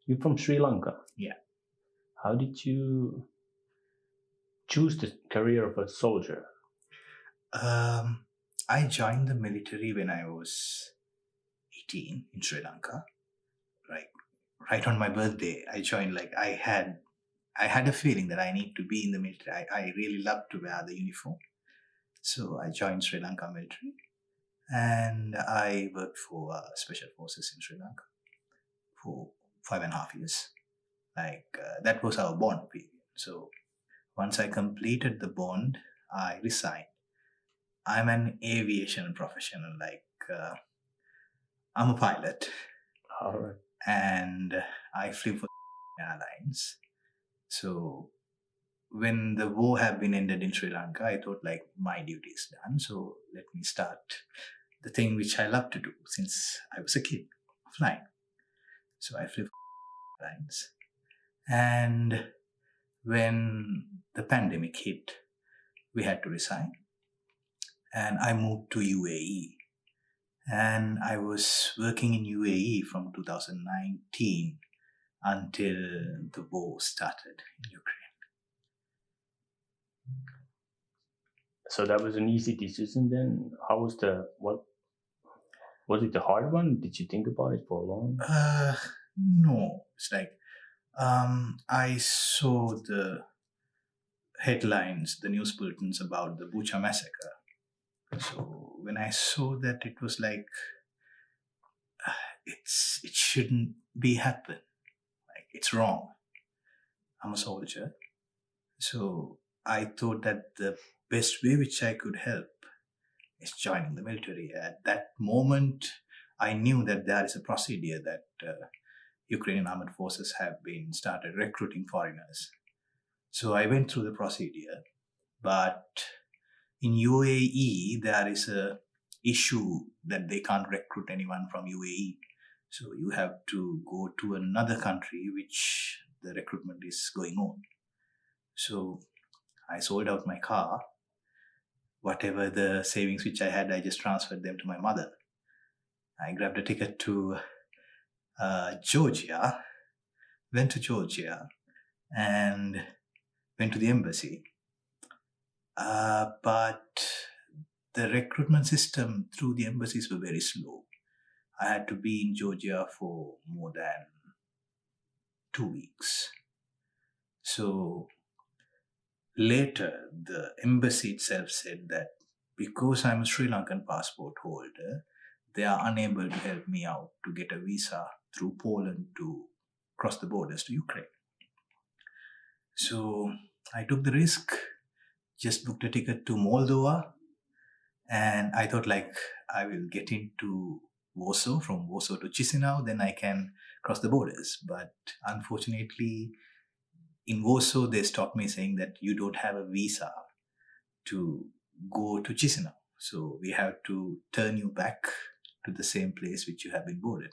You're from Sri Lanka. Yeah. How did you choose the career of a soldier? I joined the military when I was 18 in Sri Lanka. Right, right on my birthday, I joined. Like I had a feeling that I need to be in the military. I really love to wear the uniform, so I joined Sri Lanka military, and I worked for special forces in Sri Lanka for 5.5 years. That was our bond period. So once I completed the bond, I resigned. I'm an aviation professional. I'm a pilot, All right. and I flew for airlines. So when the war had been ended in Sri Lanka, I thought like my duty is done. So let me start the thing which I love to do since I was a kid, flying. So I flew for airlines. And when the pandemic hit, we had to resign. And I moved to UAE. And I was working in UAE from 2019 until the war started in Ukraine. So that was an easy decision then. How was was it the hard one? Did you think about it for long? No, it's like I saw the headlines, the news bulletins about the Bucha massacre. So when I saw that, it was like it shouldn't be happen. Like it's wrong. I'm a soldier, so I thought that the best way which I could help is joining the military. At that moment, I knew that there is a procedure that Ukrainian armed forces have been started recruiting foreigners. So I went through the procedure, but in UAE there is a issue that they can't recruit anyone from UAE. So you have to go to another country which the recruitment is going on. So I sold out my car. Whatever the savings which I had, I just transferred them to my mother. I grabbed a ticket to Georgia, went to Georgia, and went to the embassy. But the recruitment system through the embassies were very slow. I had to be in Georgia for more than 2 weeks. So later, the embassy itself said that because I'm a Sri Lankan passport holder, they are unable to help me out to get a visa through Poland to cross the borders to Ukraine. So I took the risk, just booked a ticket to Moldova, and I thought like I will get into Warsaw, from Warsaw to Chisinau, then I can cross the borders. But unfortunately, in Warsaw, they stopped me saying that you don't have a visa to go to Chisinau. So we have to turn you back to the same place which you have been boarded.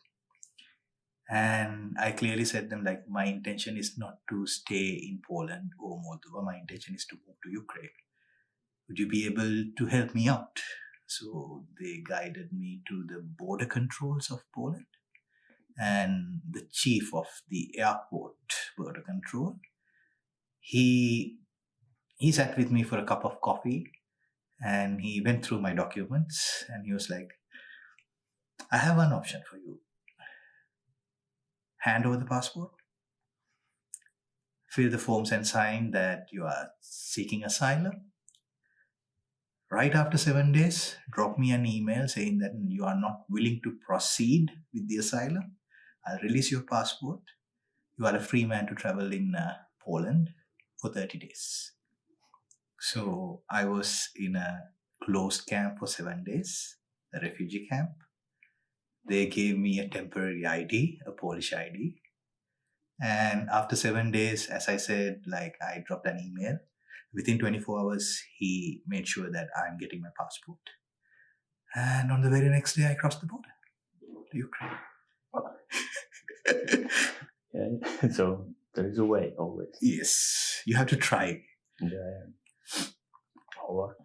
And I clearly said them like my intention is not to stay in Poland or Moldova. My intention is to move to Ukraine. Would you be able to help me out? So they guided me to the border controls of Poland, and the chief of the airport border control, he sat with me for a cup of coffee, and he went through my documents, and he was like, I have one option for you. Hand over the passport, fill the forms and sign that you are seeking asylum. Right after 7 days, drop me an email saying that you are not willing to proceed with the asylum. I'll release your passport. You are a free man to travel in Poland for 30 days. So I was in a closed camp for 7 days, a refugee camp. They gave me a temporary ID, a Polish ID. And after 7 days, as I said, like I dropped an email. Within 24 hours, he made sure that I'm getting my passport. And on the very next day, I crossed the border to Ukraine. Yeah. So there is a way always. Yes, you have to try. Yeah. All right.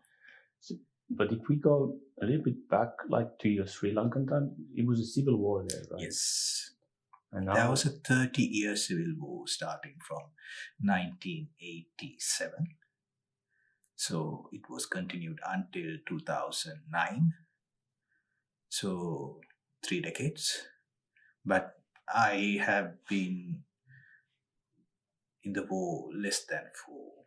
But if we go a little bit back, like to your Sri Lankan time, it was a civil war there, right? Yes. And There now, was a 30-year civil war starting from 1987. So it was continued until 2009. So 3 decades. But I have been in the war less than for,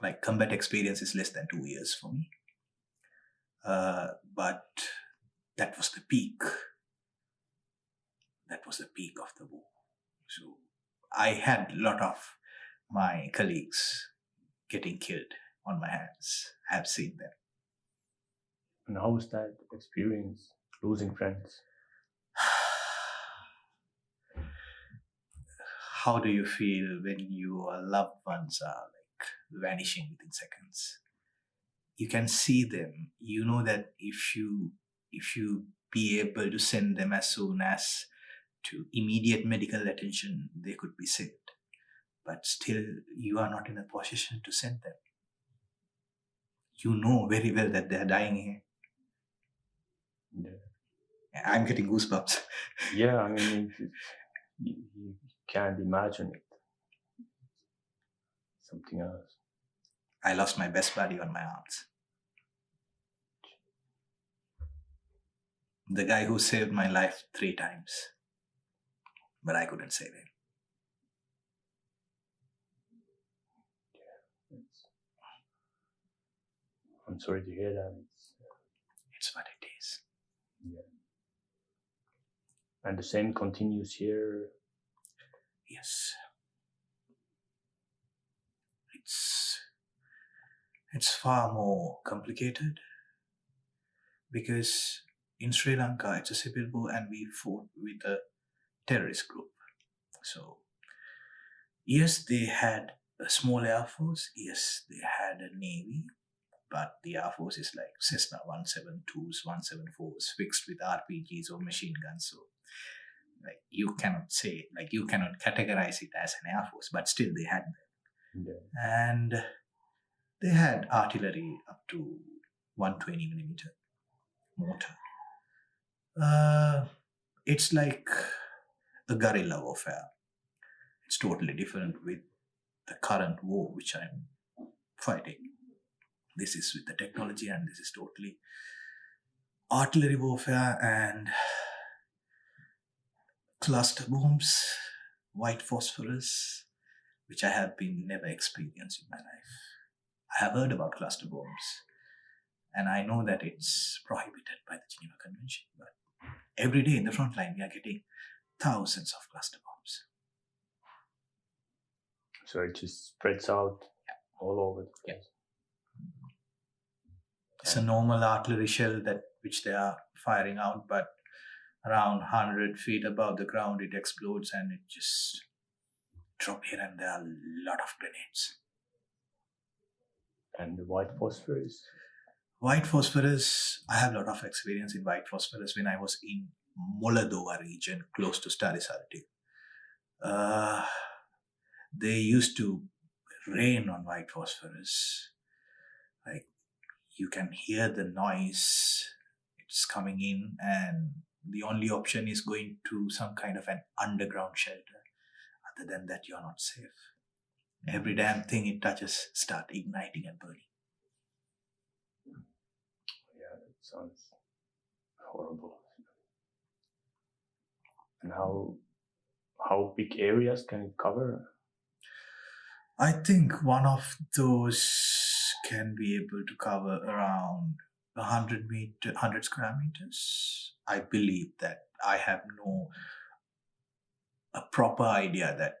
like, combat experience is less than 2 years for me. But that was the peak. That was the peak of the war. So I had a lot of my colleagues getting killed on my hands. I have seen them. and how was that experience losing friends? How do you feel when your loved ones are like vanishing within seconds? You can see them. You know that if you be able to send them as soon as to immediate medical attention, they could be saved. But still, you are not in a position to send them. You know very well that they are dying here. Yeah, I'm getting goosebumps. yeah. I mean, you can't imagine it. Something else. I lost my best buddy on my arms. The guy who saved my life 3 times. But I couldn't save him. I'm sorry to hear that. It's what it is. Yeah. And the same continues here. Yes. It's far more complicated because in Sri Lanka it's a civil war and we fought with a terrorist group. So yes, they had a small air force. Yes, they had a navy, but the air force is like Cessna 172s, 174s fixed with RPGs or machine guns. So like you cannot categorize it as an air force, but still they had them. Yeah. And they had artillery up to 120 millimeter mortar. It's like a guerrilla warfare. It's totally different with the current war which I'm fighting. This is with the technology and this is totally artillery warfare and cluster bombs, white phosphorus, which I have been never experienced in my life. I have heard about cluster bombs and I know that it's prohibited by the Geneva Convention, but every day in the front line we are getting thousands of cluster bombs. So it just spreads out all over the place. It's a normal artillery shell which they are firing out, but around 100 feet above the ground it explodes and it just drop here and there are a lot of grenades. And the white phosphorus? White phosphorus, I have a lot of experience in white phosphorus when I was in Moladova region close to Starisarti. They used to rain on white phosphorus. Like you can hear the noise, it's coming in, and the only option is going to some kind of an underground shelter. Other than that, you're not safe. Every damn thing it touches start igniting and burning. Yeah, that sounds horrible. And how big areas can it cover? I think one of those can be able to cover around 100 square meters. I believe that. I have a proper idea that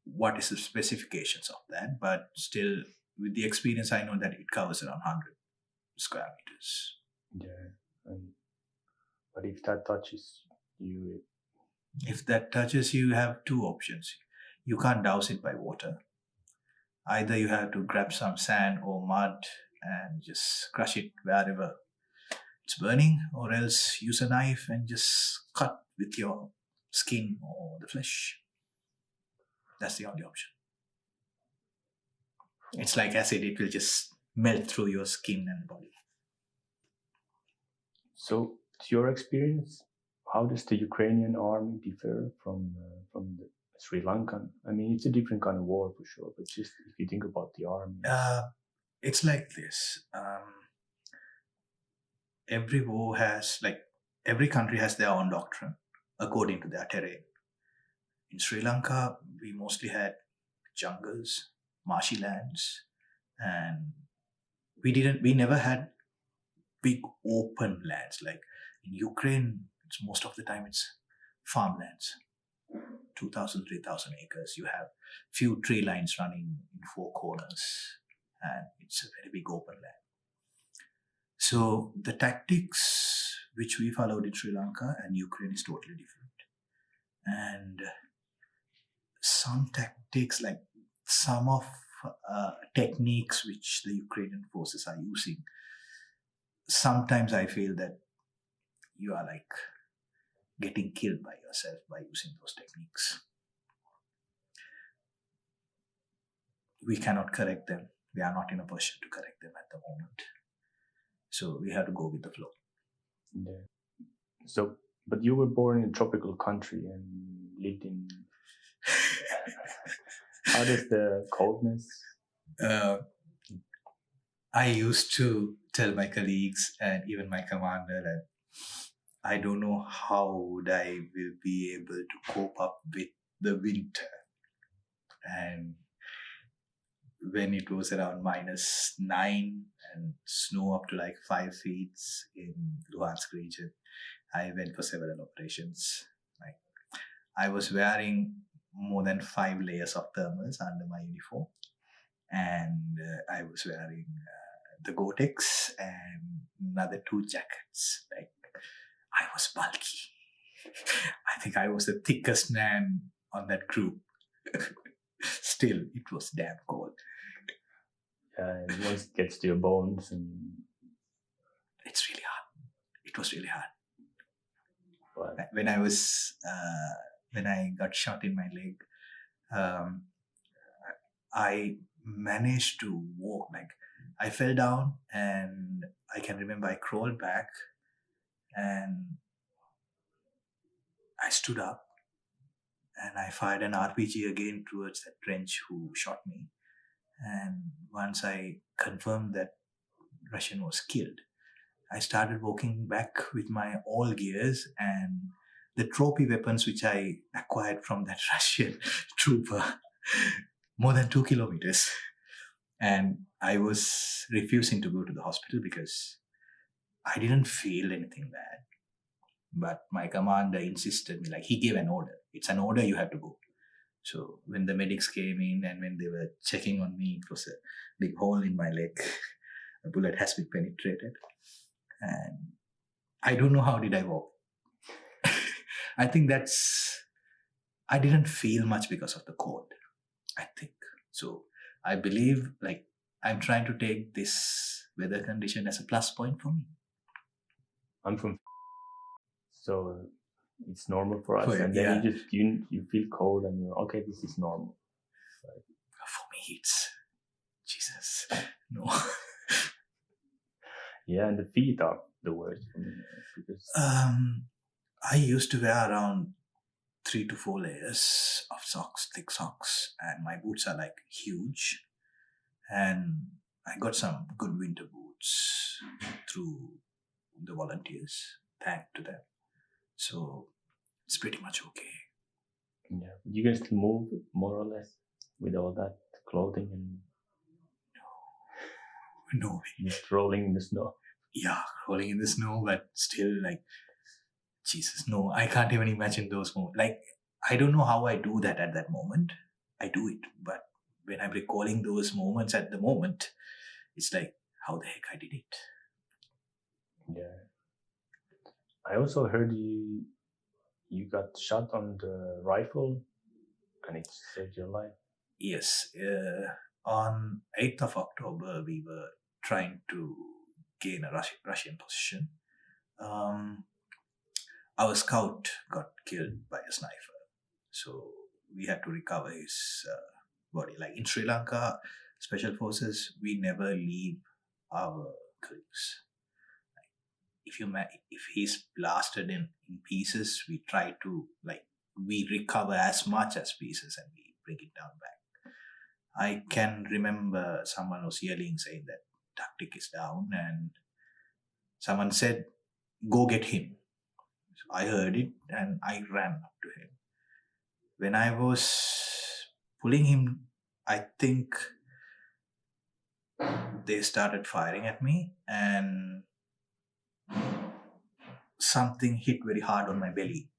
what is the specifications of that, but still with the experience I know that it covers around 100 square meters. Yeah. But if that touches you, if that touches you, you have 2 options. You can't douse it by water. Either you have to grab some sand or mud and just crush it wherever it's burning, or else use a knife and just cut with your skin or the flesh. That's the only option. It's like acid, it will just melt through your skin and body. So, to your experience, how does the Ukrainian army differ from the Sri Lankan? I mean, it's a different kind of war for sure, but just if you think about the army. It's like this. Every war has, like, every country has their own doctrine according to their terrain. In Sri Lanka, we mostly had jungles, marshy lands, and we never had big open lands. Like in Ukraine, most of the time it's farmlands, 2,000, 3,000 acres. You have few tree lines running in four corners, and it's a very big open land. So the tactics which we followed in Sri Lanka and Ukraine is totally different. And some tactics, like some of techniques which the Ukrainian forces are using, sometimes I feel that you are like getting killed by yourself by using those techniques. We cannot correct them. We are not in a position to correct them at the moment. So we have to go with the flow. Yeah. So, but you were born in a tropical country and lived in. How does the coldness? I used to tell my colleagues and even my commander that I don't know how would I will be able to cope up with the winter. And when it was around -9 and snow up to like 5 feet in Luhansk region, I went for several operations. Like, I was wearing more than 5 layers of thermals under my uniform, and I was wearing the Gore-Tex and another 2 jackets. Like, I was bulky. I think I was the thickest man on that group. Still, it was damn cold. And once it gets to your bones, and it's really hard. It was really hard. But when I got shot in my leg, I managed to walk. Like, I fell down, and I can remember I crawled back, and I stood up, and I fired an RPG again towards that French who shot me. And once I confirmed that Russian was killed, I started walking back with my all gears and the trophy weapons which I acquired from that Russian trooper, more than 2 kilometers. And I was refusing to go to the hospital because I didn't feel anything bad. But my commander insisted me, like, he gave an order. It's an order, you have to go. So when the medics came in and when they were checking on me, it was a big hole in my leg. A bullet has been penetrated. And I don't know how did I walk. I think I didn't feel much because of the cold, I think. So I believe, like, I'm trying to take this weather condition as a plus point for me. I'm from, so it's normal for us. For you, and then yeah. you feel cold and you're okay. This is normal. For me, it's Jesus. No. Yeah, and the feet are the worst for me because I used to wear around 3 to 4 layers of socks, thick socks, and my boots are like huge. And I got some good winter boots through the volunteers. Thank to them. So it's pretty much okay. Yeah, you can still move more or less with all that clothing and no, just rolling in the snow. Yeah, rolling in the snow, but still, like, Jesus, no, I can't even imagine those moments. Like, I don't know how I do that at that moment. I do it, but when I'm recalling those moments at the moment, it's like, how the heck I did it. Yeah. I also heard you got shot on the rifle and it saved your life. Yes. On 8th of October, we were trying to gain a Russian position. Our scout got killed by a sniper. So we had to recover his body. Like in Sri Lanka, Special Forces, we never leave our colleagues. if he's blasted in pieces, we try to we recover as much as pieces and we bring it down back. I can remember someone was yelling saying that tactic is down, and someone said, "Go get him." So I heard it and I ran up to him. When I was pulling him, I think they started firing at me and something hit very hard on my belly.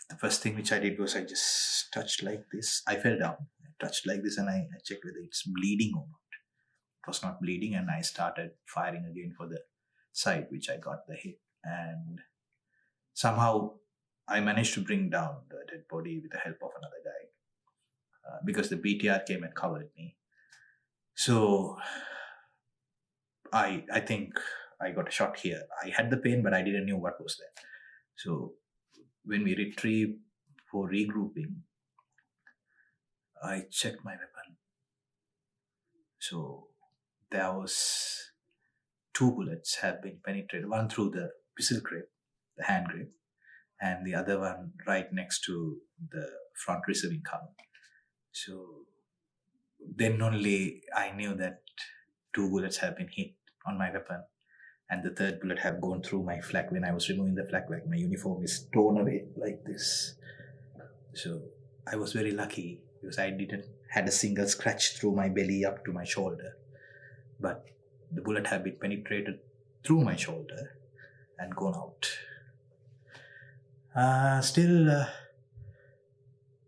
The first thing which I did was I just touched like this. I fell down. I touched like this and I checked whether it's bleeding or not. It was not bleeding, and I started firing again for the side which I got the hit. And somehow I managed to bring down the dead body with the help of another guy because the BTR came and covered me. So I think I got a shot here. I had the pain, but I didn't know what was there. So when we retrieved for regrouping, I checked my weapon. So there was 2 bullets have been penetrated, one through the pistol grip, the hand grip, and the other one right next to the front receiving column. So then only I knew that 2 bullets have been hit on my weapon, and the 3rd bullet have gone through my flak. When I was removing the flak, like my uniform is torn away like this. So I was very lucky because I didn't had a single scratch through my belly up to my shoulder, but the bullet had been penetrated through my shoulder and gone out. Still,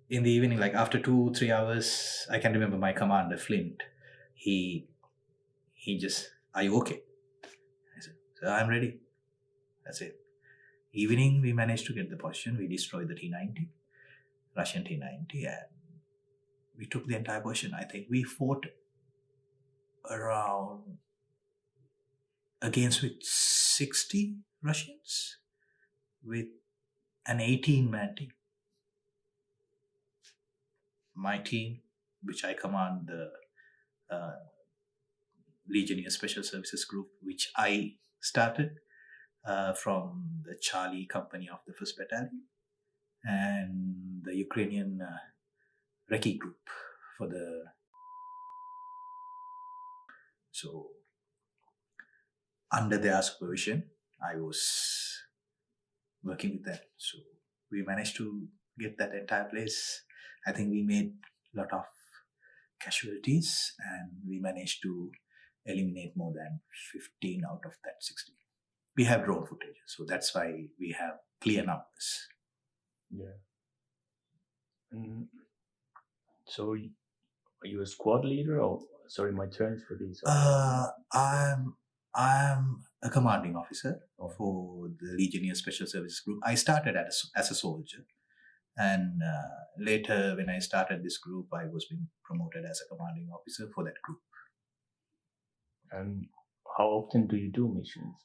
in the evening, like after 2-3 hours, I can remember my commander Flint. He just, "Are you okay?" I said, "So I'm ready." That's it. Evening, we managed to get the position. We destroyed the T-90, Russian T-90, and we took the entire position. I think we fought around against with 60 Russians with an 18-man team. My team, which I command, the Legionnaire Special Services Group, which I started from the Charlie Company of the 1st Battalion, and the Ukrainian Recce Group for the... So under their supervision, I was working with them. So we managed to get that entire place. I think we made a lot of casualties, and we managed to eliminate more than 15 out of that 60. We have drone footage, so that's why we have clear numbers. Yeah. So are you a squad leader, or sorry, my turns for these? I'm a commanding officer for the Legionnaire Special Services Group. I started as a soldier, and later when I started this group, I was being promoted as a commanding officer for that group. And how often do you do missions?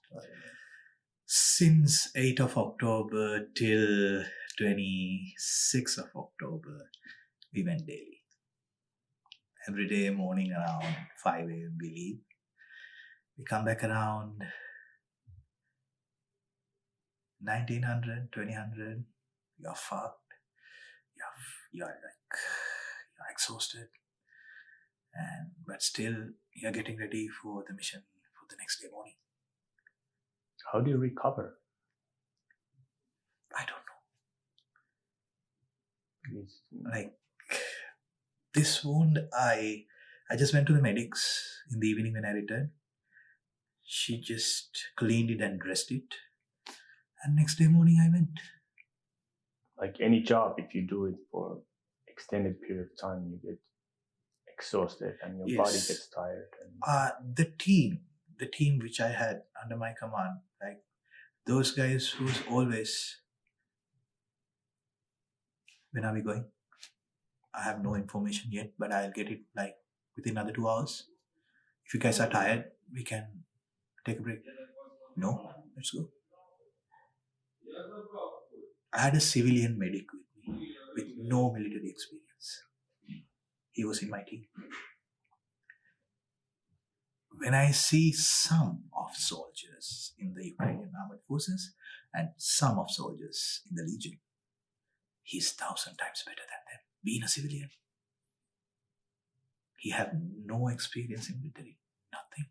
Since 8th of October till 26th of October, we went daily. Every day morning around 5 a.m. we leave. We come back around 1900, 2000. You're fucked. You're exhausted. But still, you're getting ready for the mission for the next day morning. How do you recover? I don't know. Like this wound, I just went to the medics in the evening when I returned. She just cleaned it and dressed it. And next day morning I went. Like any job, if you do it for extended period of time, you get exhausted and your body gets tired. And... The team which I had under my command, like those guys who's always, when are we going? I have no information yet, but I'll get it like within another 2 hours. If you guys are tired, we can take a break. No, let's go. I had a civilian medic with me with no military experience. He was in my team. when I see some of soldiers in the Ukrainian armed forces and some of soldiers in the Legion, he's 1,000 times better than them. Being a civilian, he have no experience in military, nothing.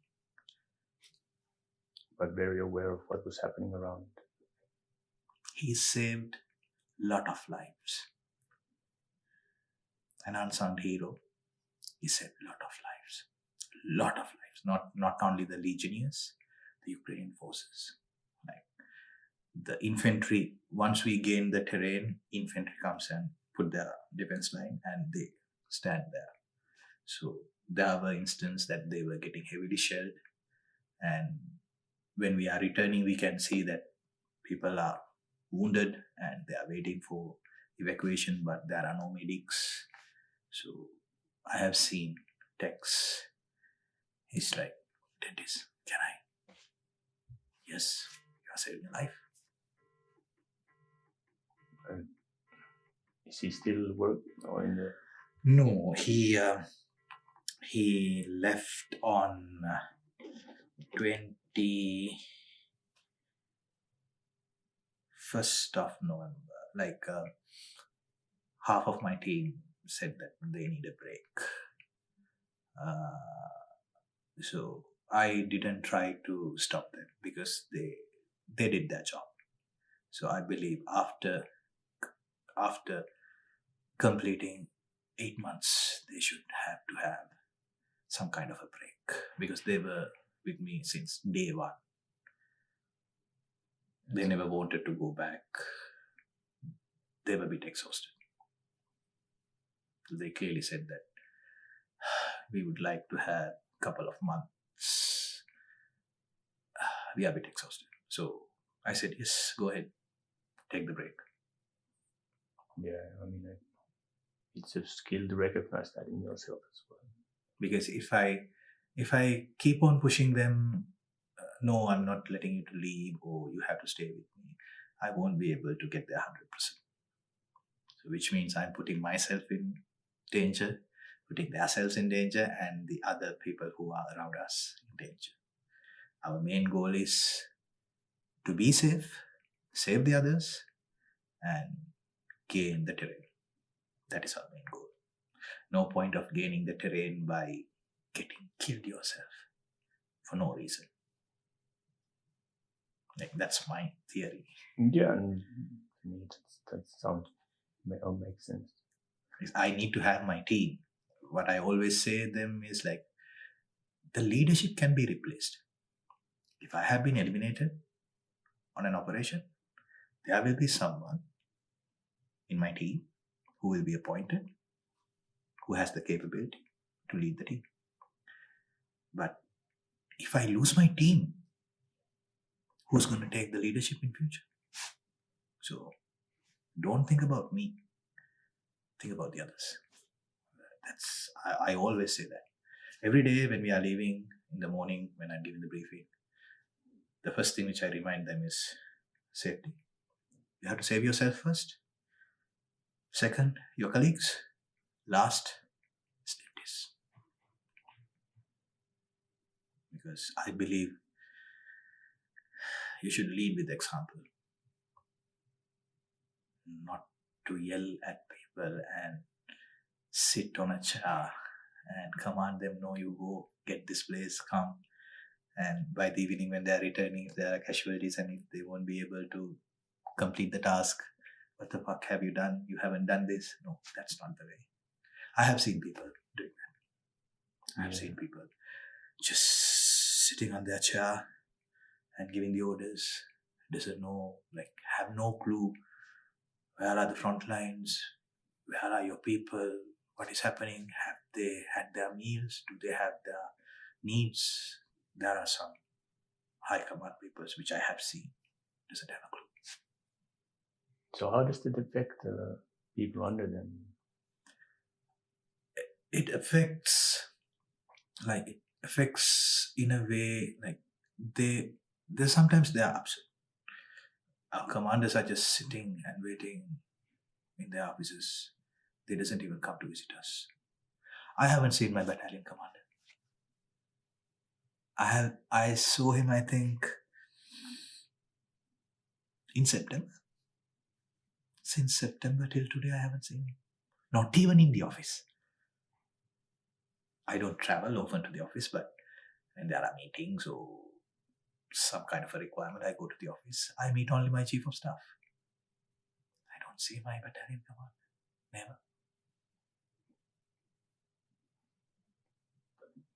But very aware of what was happening around. He saved lot of lives. An unsung hero. He saved lot of lives. Lot of lives. Not only the legionnaires, the Ukrainian forces. Like the infantry, once we gain the terrain, infantry comes and put their defense line and they stand there. So there were instances that they were getting heavily shelled, and when we are returning, we can see that people are wounded and they are waiting for evacuation, but there are no medics. So I have seen texts. He's like, "Dentist, can I?" Yes, you are saving a life. Is he still working or in the? No, he left on 21st of November. Like half of my team said that they need a break. So I didn't try to stop them because they did their job. So I believe after completing 8 months, they should have to have some kind of a break because they were with me since day one. They never wanted to go back. They were a bit exhausted. So they clearly said that we would like to have a couple of months. We are a bit exhausted. So I said, yes, go ahead, take the break. Yeah, I mean, it's a skill to recognize that in yourself as well. Because if I keep on pushing them, no, I'm not letting you to leave, or you have to stay with me, I won't be able to get there 100%. So which means I'm putting myself in danger, putting themselves in danger, and the other people who are around us in danger. Our main goal is to be safe, save the others, and gain the terrain. That is our main goal. No point of gaining the terrain by getting killed yourself for no reason. Like, that's my theory. Yeah, and to me that sounds makes sense. I need to have my team. What I always say to them is like, the leadership can be replaced. If I have been eliminated on an operation, there will be someone in my team who will be appointed, who has the capability to lead the team. But if I lose my team, who's going to take the leadership in future? So don't think about me. Think about the others. I always say that. Every day when we are leaving in the morning, when I'm giving the briefing, the first thing which I remind them is safety. You have to save yourself first. Second, your colleagues. Last, this. Because I believe you should lead with example. Not to yell at people and sit on a chair and command them, no, you go, get this place, come. And by the evening when they are returning, if there are casualties and if they won't be able to complete the task, what the fuck have you done? You haven't done this. No, that's not the way. I have seen people doing that. I have seen people just sitting on their chair and giving the orders. Doesn't know, like, have no clue. Where are the front lines? Where are your people? What is happening? Have they had their meals? Do they have their needs? There are some high command people which I have seen. Doesn't have a clue. So how does it affect people under them? It affects in a way, like they sometimes they are upset. Our commanders are just sitting and waiting in their offices. They doesn't even come to visit us. I haven't seen my battalion commander. I saw him, I think, in September. Since September till today, I haven't seen him. Not even in the office. I don't travel often to the office, but when there are meetings or some kind of a requirement, I go to the office. I meet only my chief of staff. I don't see my battalion commander. Never.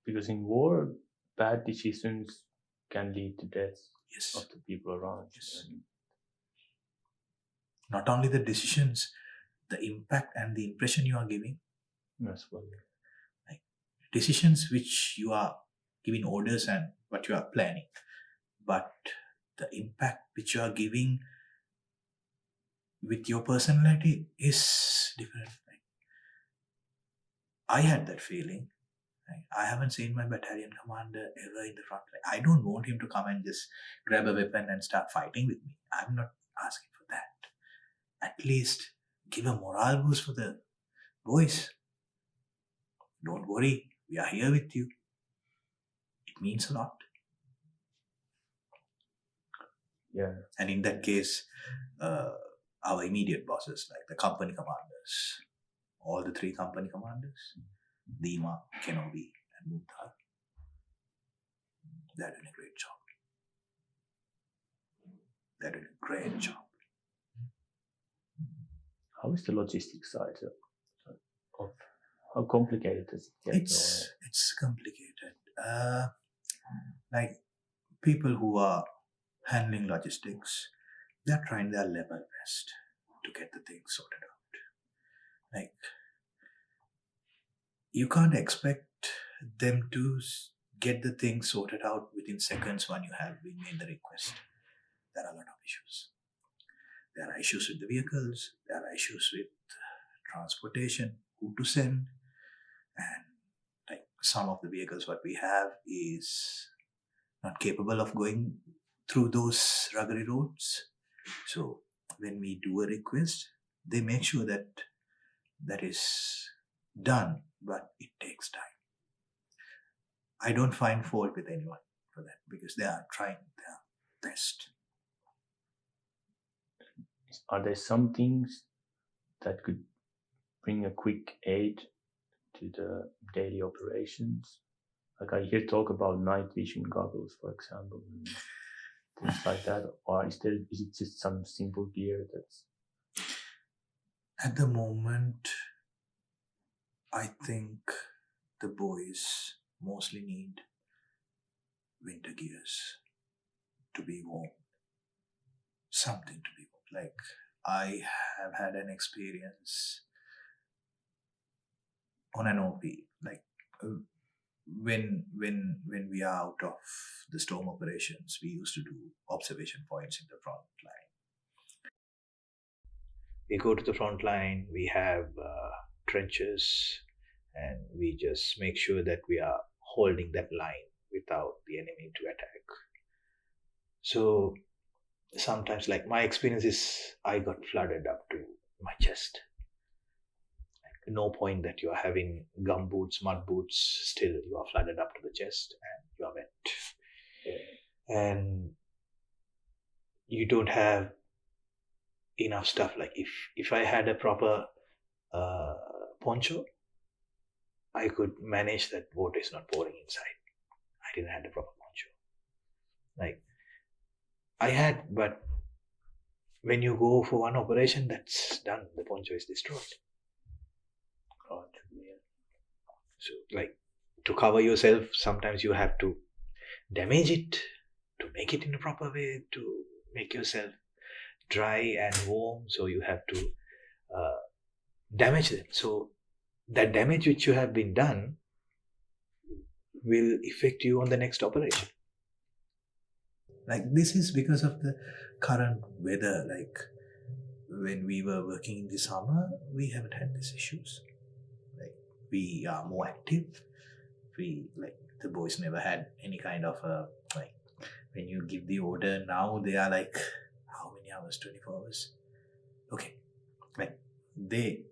Because in war, bad decisions can lead to deaths Yes. of the people around. Yes. And Not only the decisions, the impact and the impression you are giving. as well. Like decisions which you are giving orders and what you are planning. But the impact which you are giving with your personality is different. I had that feeling. I haven't seen my battalion commander ever in the front line. I don't want him to come and just grab a weapon and start fighting with me. I'm not asking for that. At least give a morale boost for the boys. Don't worry, we are here with you. It means a lot. Yeah. And in that case, our immediate bosses, like the company commanders, all the 3 company commanders, Dima, Kenobi, and Muthar, they're doing a great job. They're doing a great job. How is the logistics side of how complicated does it get? It's complicated. Like people who are handling logistics, they're trying their level best to get the things sorted out. Like you can't expect them to get the things sorted out within seconds when you have been made the request. There are a lot of issues. There are issues with the vehicles. There are issues with transportation, who to send, and like some of the vehicles what we have is not capable of going through those rugged roads. So when we do a request, they make sure that that is done, but it takes time. I don't find fault with anyone for that because they are trying their best. Are there some things that could bring a quick aid to the daily operations? Like I hear talk about night vision goggles, for example, and things like that. Or is it just some simple gear that's... At the moment, I think the boys mostly need winter gears to be warm. Something to be warm. Like I have had an experience on an OP. Like when we are out of the storm operations, we used to do observation points in the front line. We go to the front line. We have trenches, and we just make sure that we are holding that line without the enemy to attack. So sometimes, like my experience is, I got flooded up to my chest. Like, no point that you are having gum boots, mud boots, still you are flooded up to the chest and you are wet. And you don't have enough stuff. Like if I had a proper poncho, I could manage that water is not pouring inside. I didn't have a proper poncho. Like I had, but when you go for one operation, that's done. The poncho is destroyed. So, like to cover yourself, sometimes you have to damage it to make it in a proper way to make yourself dry and warm. So you have to damage them. So that damage which you have been done will affect you on the next operation. Like this is because of the current weather. Like when we were working in the summer, we haven't had these issues. Like we are more active. We like the boys never had any kind of like when you give the order now they are like how many hours? 24 hours. Okay, like they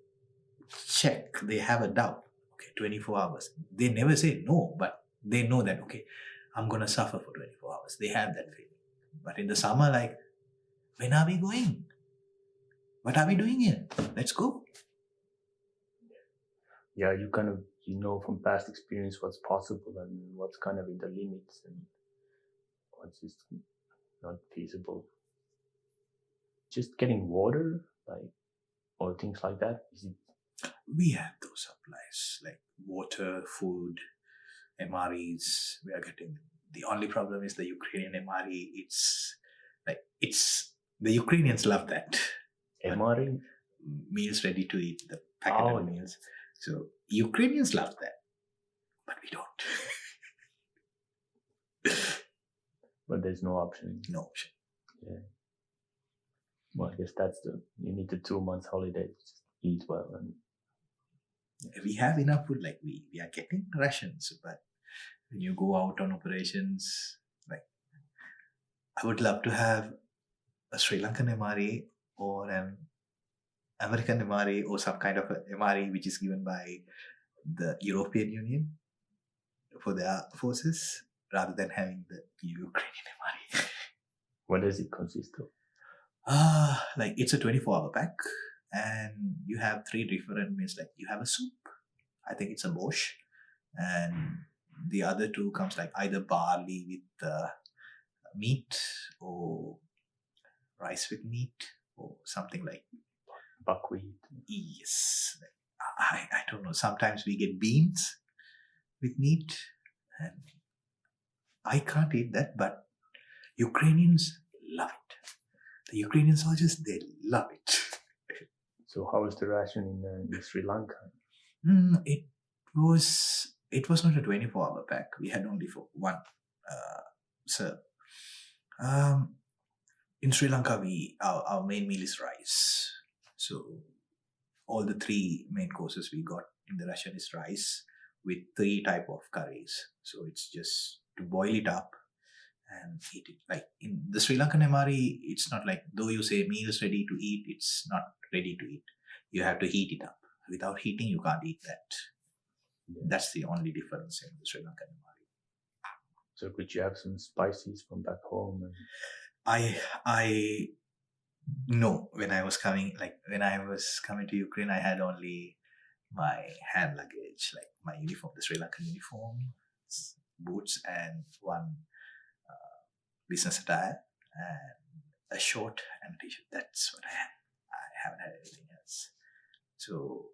check, they have a doubt. Okay, 24 hours. They never say no, but they know that okay, I'm going to suffer for 24 hours. They have that feeling. But in the summer, like, when are we going? What are we doing here? Let's go. Yeah, you kind of, from past experience what's possible and what's kind of in the limits and what's just not feasible. Just getting water, like, or things like that. Is it? We have those supplies like water, food, MREs. We are getting. The only problem is the Ukrainian MRE. It's the Ukrainians love that. MRE? Meals ready to eat, the packeted meals. So Ukrainians love that, but we don't. But there's no option. No option. Yeah. Well, I guess you need the 2 months holiday to just eat well. And we have enough food, like we are getting rations, but when you go out on operations, like, I would love to have a Sri Lankan MRE or an American MRE or some kind of a MRE which is given by the European Union for their forces rather than having the Ukrainian MRE. What does it consist of? Like, it's a 24-hour pack and you have 3 different meals. Like, you have a soup, I think it's a borscht, and the other 2 comes like either barley with meat or rice with meat or something like buckwheat. Yes. I don't know. Sometimes we get beans with meat and I can't eat that, but Ukrainians love it. The Ukrainian soldiers, they love it. So how was the ration in Sri Lanka? It was not a 24-hour pack. We had only for one serve. In Sri Lanka, our main meal is rice. So all the 3 main courses we got in the ration is rice with 3 type of curries. So it's just to boil it up and eat it. Like in the Sri Lankan MRE, it's not like, though you say meals ready to eat, it's not ready to eat. You have to heat it up. Without heating, you can't eat that. Yeah. That's the only difference in the Sri Lankan MRE. So could you have some spices from back home? And I no, when I was coming to Ukraine, I had only my hand luggage, like my uniform, the Sri Lankan uniform, boots, and one business attire, and a short and a t-shirt. That's what I had. I haven't had anything else. So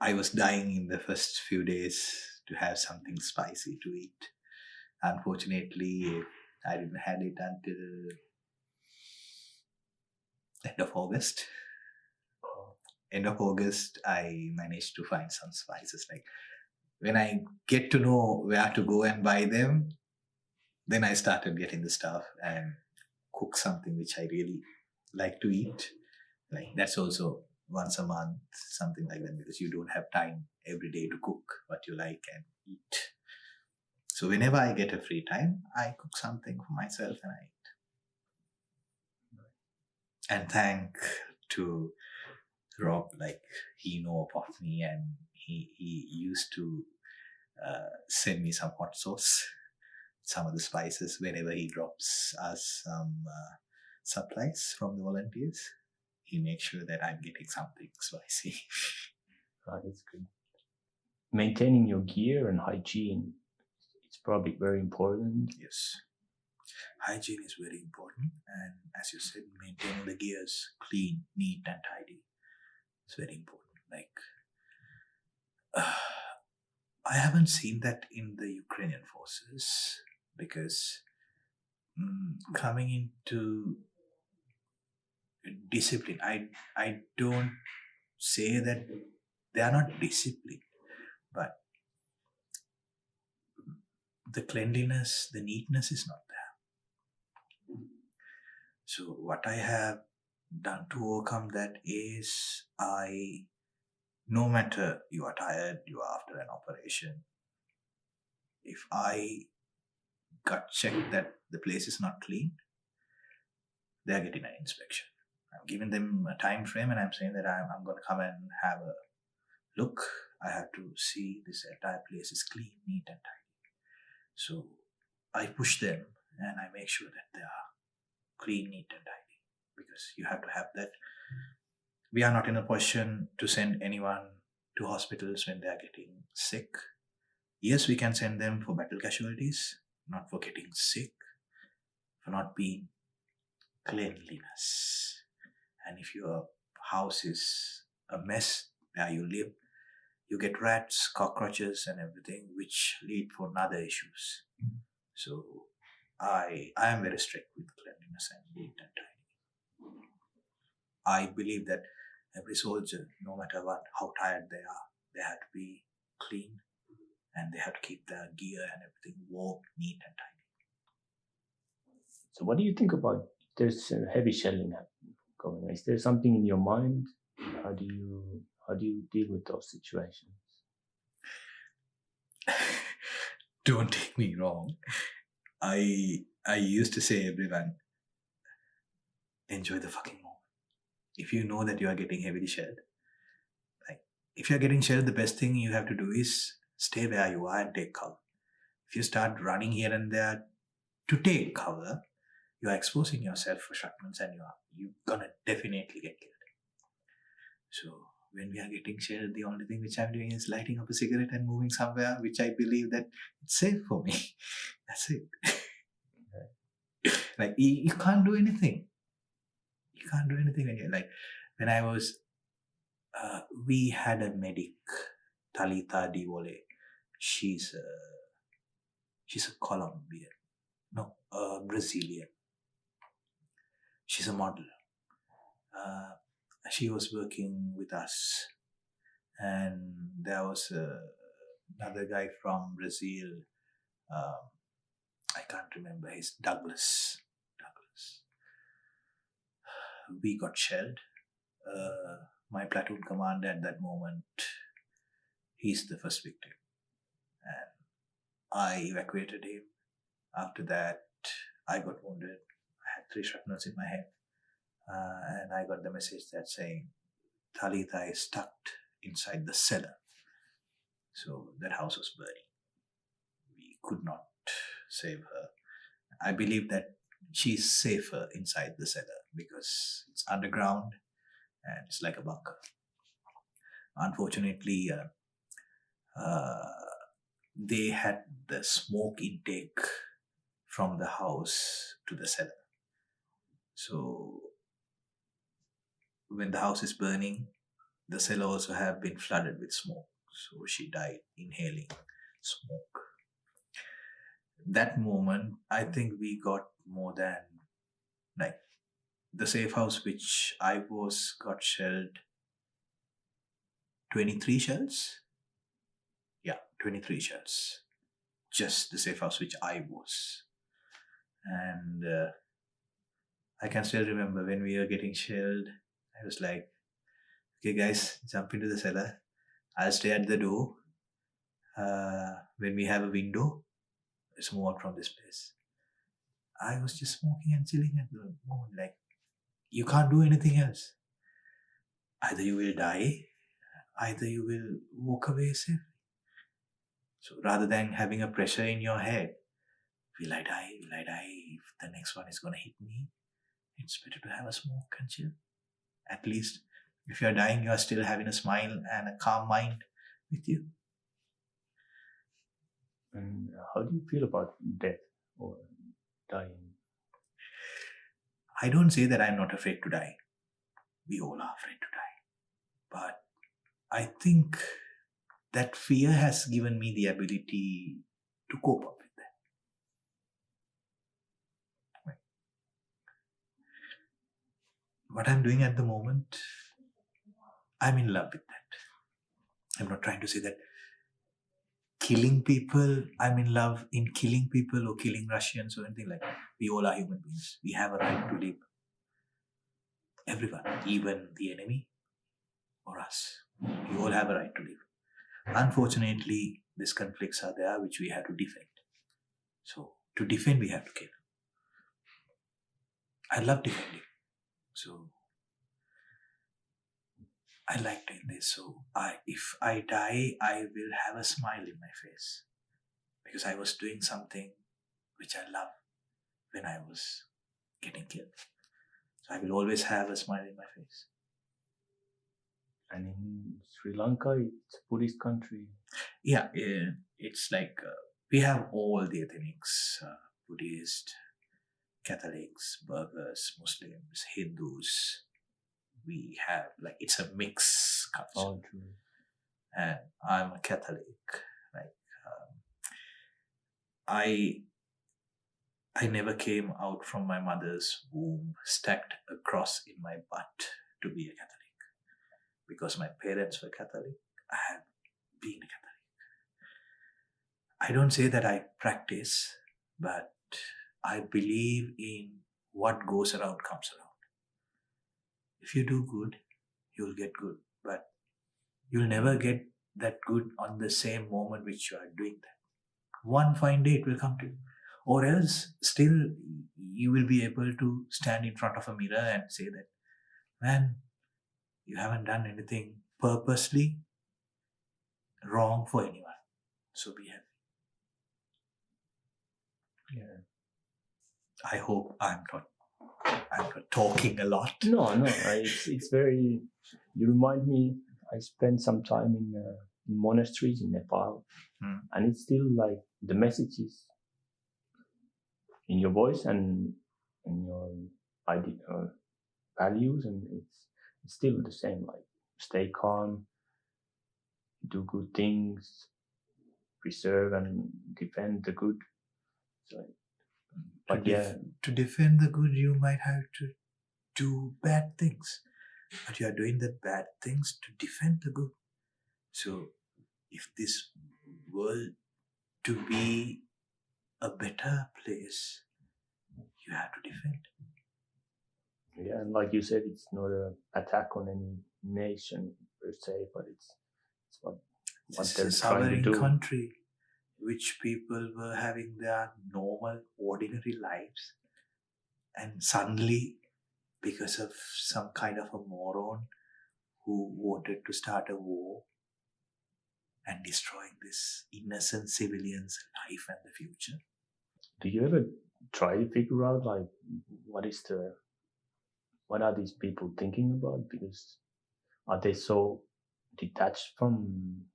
I was dying in the first few days to have something spicy to eat. Unfortunately, I didn't have it until end of August. End of August, I managed to find some spices. Like, when I get to know where to go and buy them, then I started getting the stuff and cook something which I really like to eat. Like, that's also once a month, something like that, because you don't have time every day to cook what you like and eat. So whenever I get a free time, I cook something for myself and I eat. And thank to Rob, like, he know about me and he used to send me some hot sauce, some of the spices whenever he drops us some supplies from the volunteers. He makes sure that I'm getting something spicy. Oh, that's good. Maintaining your gear and hygiene, it's probably very important. Yes. Hygiene is very important, and as you said, maintaining the gears clean, neat, and tidy is very important. Like, I haven't seen that in the Ukrainian forces, because coming into discipline, I don't say that they are not disciplined, but the cleanliness, the neatness is not there. So what I have done to overcome that is, no matter you are tired, you are after an operation, if I gut check that the place is not clean, they are getting an inspection. I'm giving them a time frame and I'm saying that I'm going to come and have a look. I have to see this entire place is clean, neat, and tidy. So I push them and I make sure that they are clean, neat, and tidy, because you have to have that. We are not in a position to send anyone to hospitals when they are getting sick. Yes, we can send them for battle casualties, not for getting sick, for not being cleanliness. And if your house is a mess where you live, you get rats, cockroaches, and everything, which lead for other issues. So I am very strict with cleanliness and neat and tidy. I believe that every soldier, no matter what, how tired they are, they have to be clean and they have to keep their gear and everything warm, neat, and tidy. So, what do you think about there's heavy shelling going on? Is there something in your mind? How do you deal with those situations? Don't take me wrong. I used to say everyone, enjoy the fucking moment. If you know that you are getting heavily shelled, like if you're getting shelled, the best thing you have to do is stay where you are and take cover. If you start running here and there to take cover, you are exposing yourself for shrapnels and you're gonna definitely get killed. So when we are getting shelled, the only thing which I'm doing is lighting up a cigarette and moving somewhere which I believe that it's safe for me. That's it. Like you can't do anything. You can't do anything when you're like, when I was we had a medic, Talitha Divole. She's a Colombian, no, Brazilian. She's a model. She was working with us, and there was another guy from Brazil. I can't remember his Douglas. We got shelled. My platoon commander at that moment, he's the first victim, and I evacuated him. After that, I got wounded. I had 3 shrapnels in my head, and I got the message that saying Talitha is stuck inside the cellar. So that house was burning. We could not save her. I believe that she's safer inside the cellar because it's underground and it's like a bunker. Unfortunately, they had the smoke intake from the house to the cellar. So when the house is burning, the cellar also have been flooded with smoke. So she died inhaling smoke. That moment, I think we got more than, like, the safe house which I was got shelled 23 shells. Yeah, 23 shells. Just the safe house which I was. And I can still remember when we were getting shelled, I was like, okay, guys, jump into the cellar. I'll stay at the door. When we have a window, let's move out from this place. I was just smoking and chilling at the moment. Like, you can't do anything else. Either you will die, either you will walk away safe. So rather than having a pressure in your head, will I die? Will I die? If the next one is going to hit me, it's better to have a smoke and chill. At least if you're dying, you are still having a smile and a calm mind with you. And how do you feel about death or dying? I don't say that I'm not afraid to die. We all are afraid to die. But I think that fear has given me the ability to cope up with that. What I'm doing at the moment, I'm in love with that. I'm not trying to say that killing people, I'm in love in killing people or killing Russians or anything like that. We all are human beings. We have a right to live. Everyone, even the enemy or us. We all have a right to live. Unfortunately, these conflicts are there which we have to defend. So to defend, we have to kill. I love defending. So I like doing this. So if I die, I will have a smile in my face because I was doing something which I love when I was getting killed. So I will always have a smile in my face. And in Sri Lanka, it's a Buddhist country. Yeah, it's like we have all the ethnics, Buddhist, Catholics, Burghers, Muslims, Hindus. We have like it's a mixed culture. Oh, true. And I'm a Catholic. Like I never came out from my mother's womb stacked a cross in my butt to be a Catholic. Because my parents were Catholic, I have been a Catholic. I don't say that I practice, but I believe in what goes around comes around. If you do good, you'll get good. But you'll never get that good on the same moment which you are doing that. One fine day it will come to you. Or else, still, you will be able to stand in front of a mirror and say that, man, you haven't done anything purposely wrong for anyone. So be happy. Yeah. I hope I'm not talking a lot. No. It's very. You remind me. I spent some time in monasteries in Nepal, and it's still like the messages in your voice and in your values, and it's still the same. Like stay calm, do good things, preserve and defend the good. So, but to defend the good, you might have to do bad things. But you are doing the bad things to defend the good. So, if this world to be a better place, you have to defend. Yeah, and like you said, it's not an attack on any nation per se, but it's what they're trying to do. Country, which people were having their normal, ordinary lives, and suddenly, because of some kind of a moron who wanted to start a war and destroying this innocent civilians' life and the future. Do you ever try to figure out like what are these people thinking about? Because are they so detached from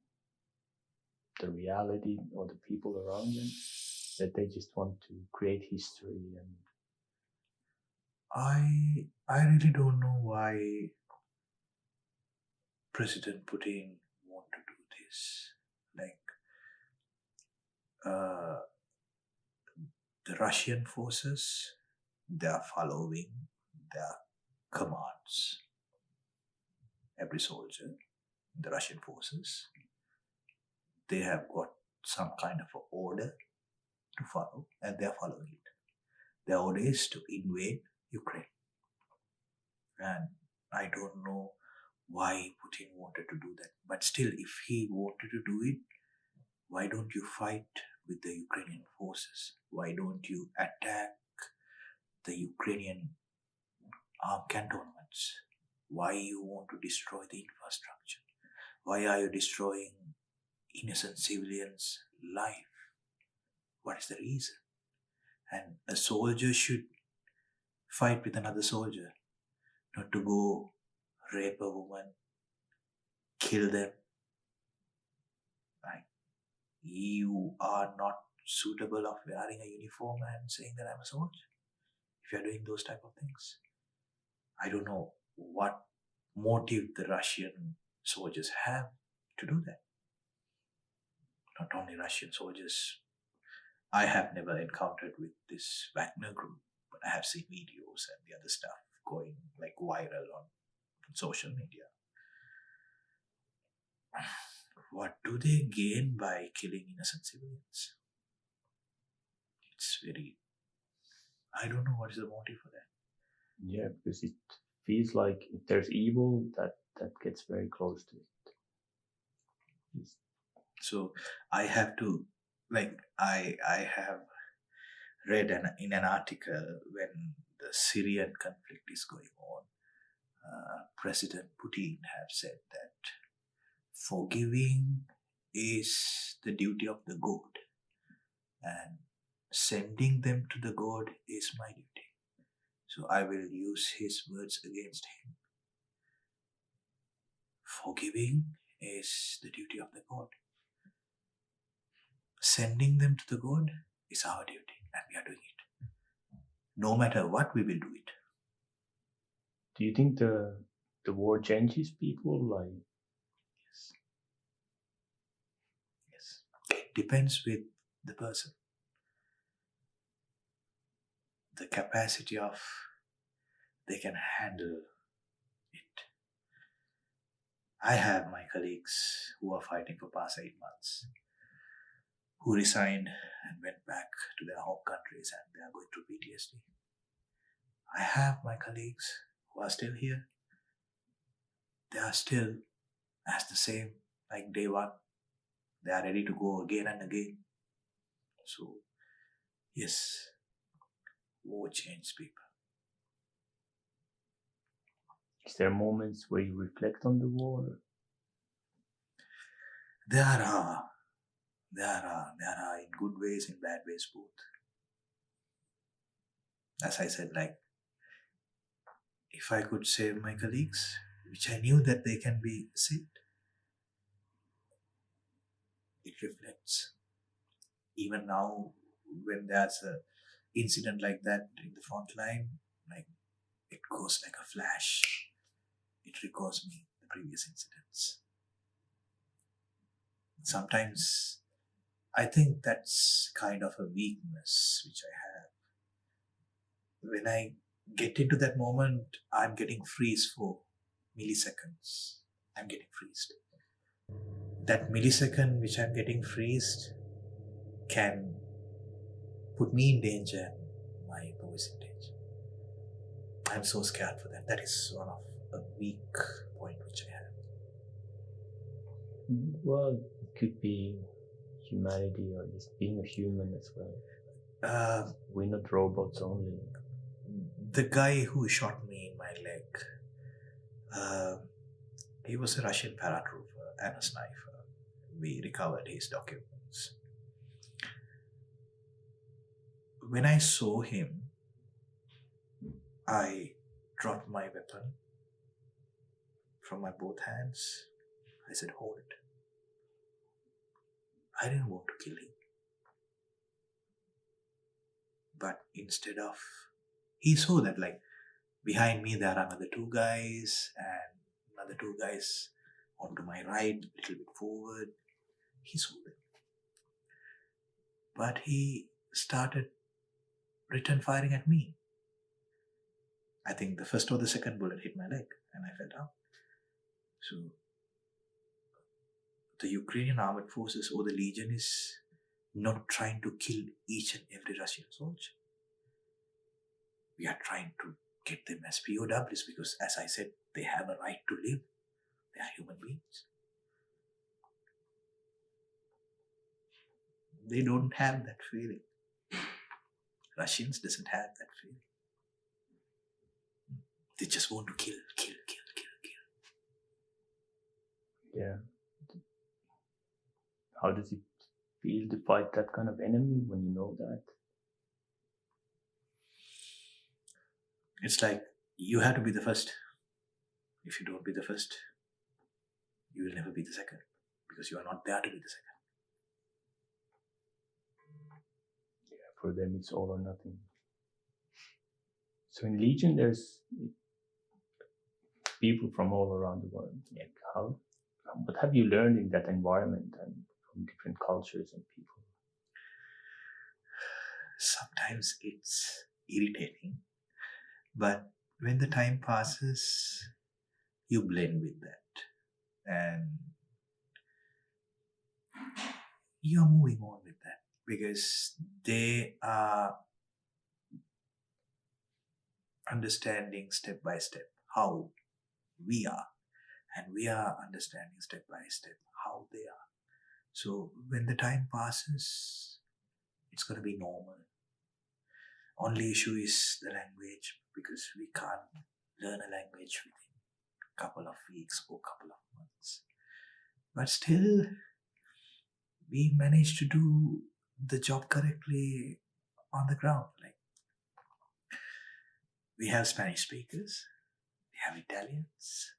the reality or the people around them that they just want to create history? And I really don't know why President Putin want to do this. Like the Russian forces, they are following their commands. Every soldier in the Russian forces, they have got some kind of an order to follow, and they are following it. Their order is to invade Ukraine. And I don't know why Putin wanted to do that. But still, if he wanted to do it, why don't you fight with the Ukrainian forces? Why don't you attack the Ukrainian armed cantonments? Why you want to destroy the infrastructure? Why are you destroying innocent civilians' life? What is the reason? And a soldier should fight with another soldier, not to go rape a woman, kill them. Right? You are not suitable of wearing a uniform and saying that I'm a soldier. If you're doing those type of things, I don't know what motive the Russian soldiers have to do that. Not only Russian soldiers. I have never encountered with this Wagner group, but I have seen videos and the other stuff going like viral on social media. What do they gain by killing innocent civilians? It's very... I don't know what is the motive for that. Yeah, because it feels like if there's evil, that gets very close to it. So I have to, like, I have read in an article when the Syrian conflict is going on, President Putin have said that forgiving is the duty of the good, and Sending them to the God is my duty. So I will use his words against him. Forgiving is the duty of the God. Sending them to the God is our duty, and we are doing it. No matter what, we will do it. Do you think the war changes people? Like, Yes. It depends with the person. The capacity of they can handle it. I have my colleagues who are fighting for past 8 months, who resigned and went back to their home countries, and they are going through PTSD. I have my colleagues who are still here. They are still as the same like day one. They are ready to go again and again. So, yes, war changes people. is there moments where you reflect on the war? There are in good ways, in bad ways, both. As I said, like, if I could save my colleagues, which I knew that they can be saved, it reflects. Even now, when there's an incident like that in the front line, like, it goes like a flash. It recalls me the previous incidents. Sometimes I think that's kind of a weakness which I have. When I get into that moment, I'm getting freeze for milliseconds. I'm getting freezed. That millisecond which I'm getting freezed can put me in danger and my boys in danger. I'm so scared for that. That is one of a weak point which I have. Well, it could be humanity or just being a human as well. We're not robots only. The guy who shot me in my leg, he was a Russian paratrooper and a sniper. We recovered his documents. When I saw him, I dropped my weapon from my both hands. I said, hold it. I didn't want to kill him. But instead of, he saw that, like, behind me there are another two guys and another two guys onto my right, a little bit forward. He saw them. But he started return firing at me. I think the first or the second bullet hit my leg and I fell down. So the Ukrainian armed forces or the Legion is not trying to kill each and every Russian soldier. We are trying to get them as POWs because, as I said, they have a right to live. They are human beings. They don't have that feeling. Russians doesn't have that feeling. They just want to kill. Yeah. How does it feel to fight that kind of enemy when you know that? It's like you have to be the first. If you don't be the first, you will never be the second because you are not there to be the second. Yeah, for them it's all or nothing. So in Legion, there's people from all around the world. Like what have you learned in that environment and from different cultures and people? Sometimes it's irritating, but when the time passes, you blend with that and you're moving on with that because they are understanding step by step how we are, and we are understanding step by step how they are. So when the time passes, it's going to be normal. Only issue is the language because we can't learn a language within a couple of weeks or couple of months. But still, we managed to do the job correctly on the ground. Like, we have Spanish speakers, we have Italians,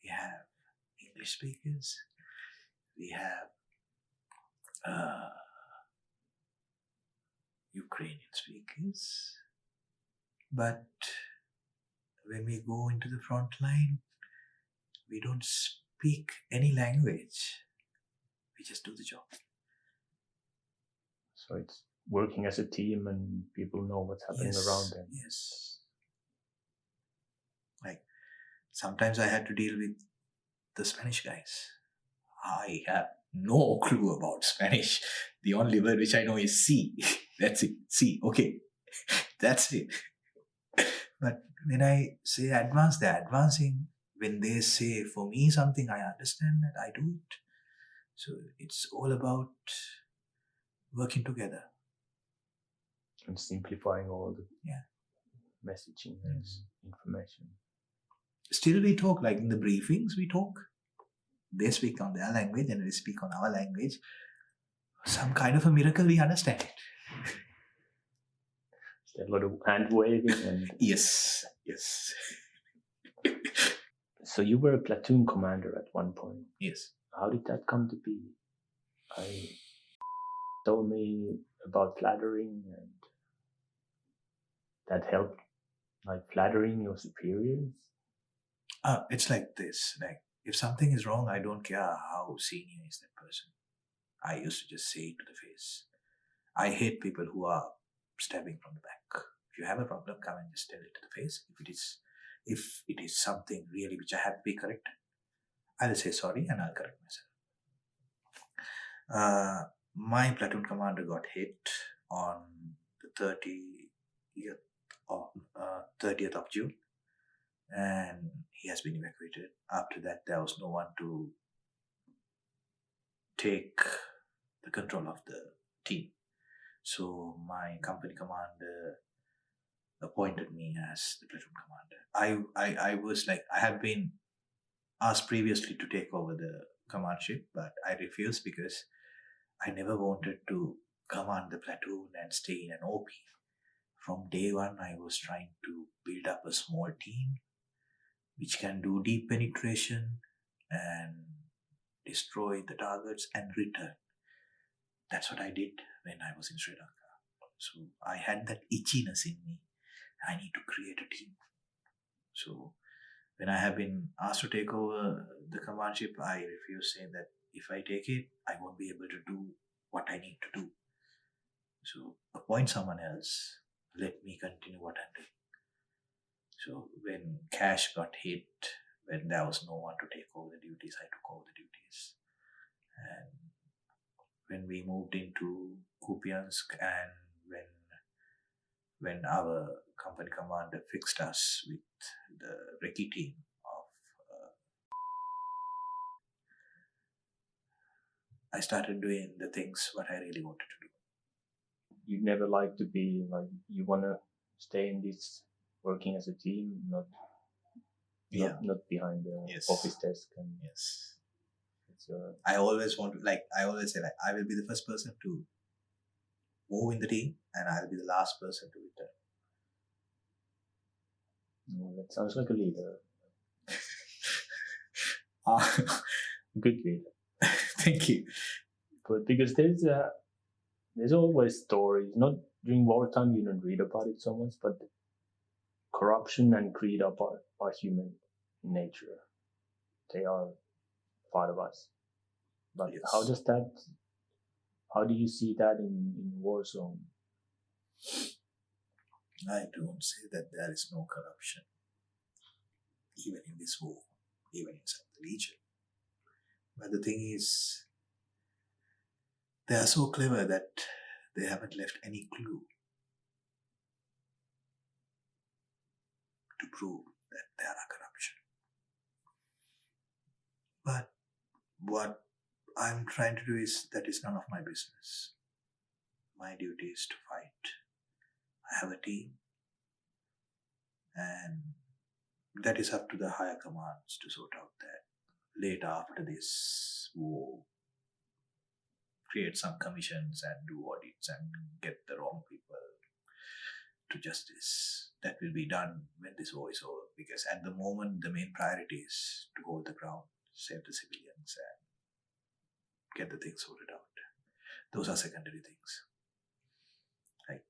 we have English speakers, we have uh, Ukrainian speakers. But when we go into the front line, we don't speak any language. We just do the job. So it's working as a team and people know what's happening around them. Yes. Like, sometimes I had to deal with the Spanish guys. I have no clue about Spanish. The only word which I know is sí. That's it. Sí. Okay. That's it. But when I say advance, they're advancing. When they say for me something, I understand that, I do it. So it's all about working together. And simplifying all the messaging and Yes. information. Still we talk, like in the briefings we talk. They speak on their language and we speak on our language. Some kind of a miracle, we understand it. There's a lot of hand waving and Yes. so you were a platoon commander at one point. Yes. How did that come to be? I told me about flattering and that helped, like flattering your superiors. It's like this. Like, if something is wrong, I don't care how senior is that person. I used to just say it to the face. I hate people who are stabbing from the back. If you have a problem, come and just tell it to the face. If it is something really which I have to be corrected, I'll say sorry and I'll correct myself. My platoon commander got hit on the 30th of June, and he has been evacuated. After that, there was no one to take the control of the team. So my company commander appointed me as the platoon commander. I was like, I have been asked previously to take over the commandship, but I refused because I never wanted to command the platoon and stay in an OP. From day one, I was trying to build up a small team which can do deep penetration and destroy the targets and return. That's what I did when I was in Sri Lanka. So I had that itchiness in me. I need to create a team. So when I have been asked to take over the commandship, I refuse, saying that if I take it, I won't be able to do what I need to do. So appoint someone else. Let me continue what I'm doing. So when Cash got hit, when there was no one to take over the duties, I took over the duties. And when we moved into Kupiansk, and when our company commander fixed us with the recce team of I started doing the things what I really wanted to do. You never like to be like, you want to stay in this working as a team, not behind the Yes. office desk. And Yes. it's I always want to, like, I always say, like, I will be the first person to move in the team and I'll be the last person to return. that sounds like a leader. Good leader. Thank you. But because there's always stories, not during wartime, you don't read about it so much, but corruption and greed are human in nature. They are part of us. But Yes. how do you see that in war zone? I don't say that there is no corruption, even in this war, even inside the Legion. But the thing is, they are so clever that they haven't left any clue to prove that there are corruption. But what I'm trying to do is, that is none of my business. My duty is to fight. I have a team, and that is up to the higher commands to sort out that. Later, after this war, create some commissions and do audits and get the wrong people to justice. That will be done when this war is over, because at the moment the main priority is to hold the ground, save the civilians, and get the things sorted out. Those are secondary things. Like,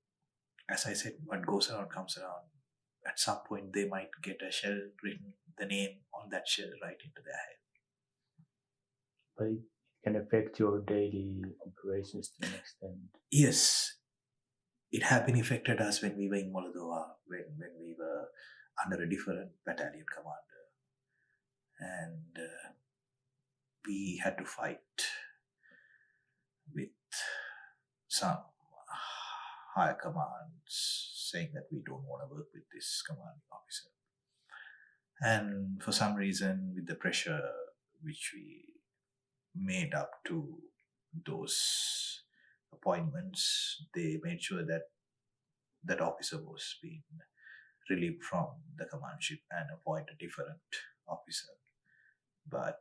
as I said, what goes around comes around. At some point they might get a shell written, the name on that shell right into their head. But it can affect your daily operations to an extent. Yes, it had been affected us when we were in Moldova, when we were under a different battalion commander. And we had to fight with some higher commands saying that we don't want to work with this commanding officer. And for some reason, with the pressure which we made up to those appointments, they made sure that that officer was being relieved from the commandship and appoint a different officer. But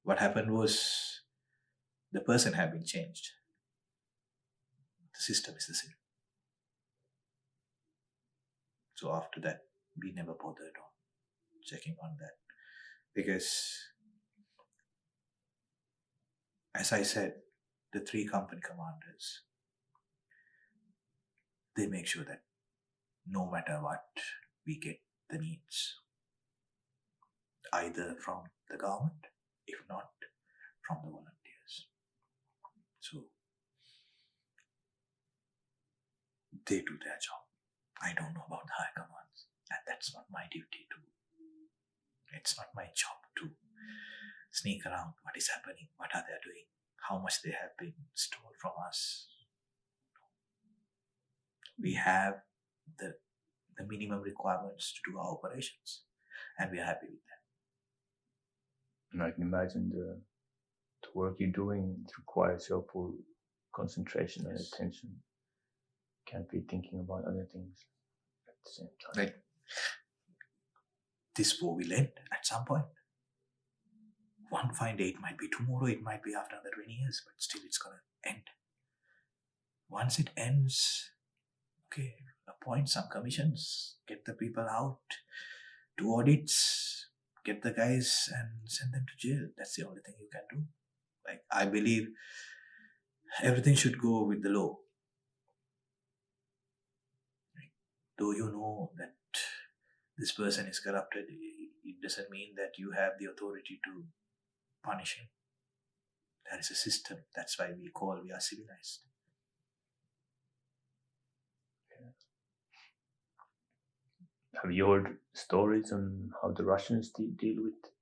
what happened was the person had been changed. The system is the same. So after that, we never bothered on checking on that, because, as I said, the 3 company commanders, they make sure that no matter what, we get the needs, either from the government, if not from the volunteers. So they do their job. I don't know about the high commands, and that's not my duty to. It's not my job to sneak around what is happening, what are they doing, how much they have been stole from us. We have the minimum requirements to do our operations, and we are happy with that. And I can imagine the work you're doing requires your full concentration and attention. Can't be thinking about other things at the same time. Like, this war will end at some point. One fine day, it might be tomorrow, it might be after another 20 years, but still it's going to end. Once it ends, okay, appoint some commissions, get the people out, do audits, get the guys and send them to jail. That's the only thing you can do. Like, I believe everything should go with the law. Though you know that this person is corrupted, it doesn't mean that you have the authority to punish him. There is a system. That's why we are civilized. Have you heard stories on how the Russians deal with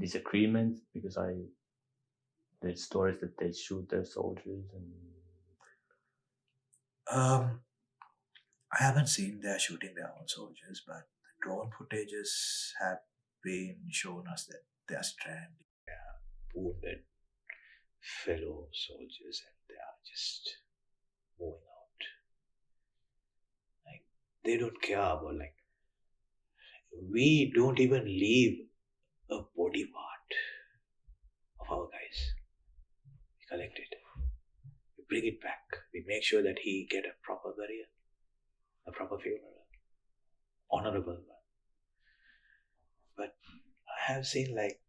disagreements? Because there's stories that they shoot their soldiers and. I haven't seen them shooting their own soldiers, but the drone footages have been shown us that they are stranded, they are wounded fellow soldiers, and they are just moving out. Like, they don't care about, like, we don't even leave a body part of our guys. We collect it, we bring it back, we make sure that he get a proper burial, a proper funeral, honorable one. But I have seen, like,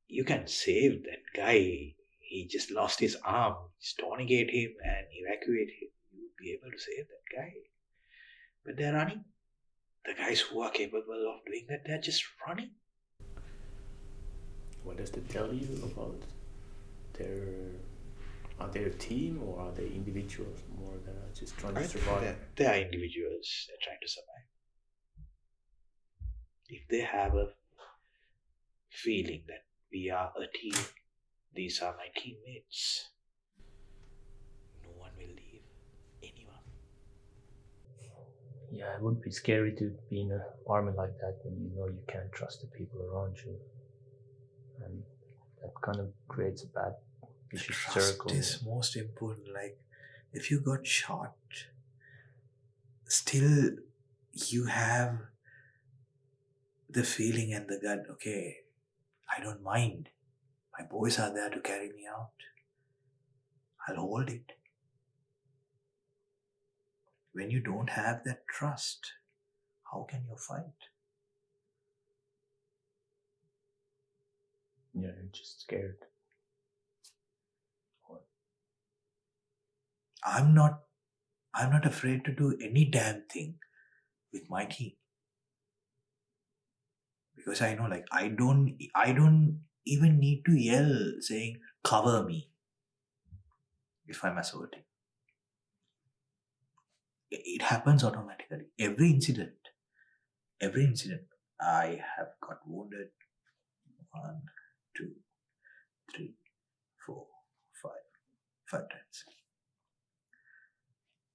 you can save that guy. He just lost his arm. Just tourniquet him and evacuate him. You would be able to save that guy. But they're running. The guys who are capable of doing that, they're just running. What does that tell you about are they a team or are they individuals more that are just trying to survive? They are individuals. They're trying to survive. If they have a feeling that we are a team, these are my teammates, no one will leave anyone. Yeah, it would be scary to be in an army like that when you know you can't trust the people around you. And that kind of creates a bad vicious circle. Trust is most important. Like, if you got shot, still you have the feeling and the gut, okay, I don't mind. My boys are there to carry me out. I'll hold it. When you don't have that trust, how can you fight? Yeah, you're just scared. I'm not afraid to do any damn thing with my team, because I know, like, I don't even need to yell saying cover me if I'm assaulting. It happens automatically. Every incident, I have got wounded 1, 2, 3, 4, 5 times,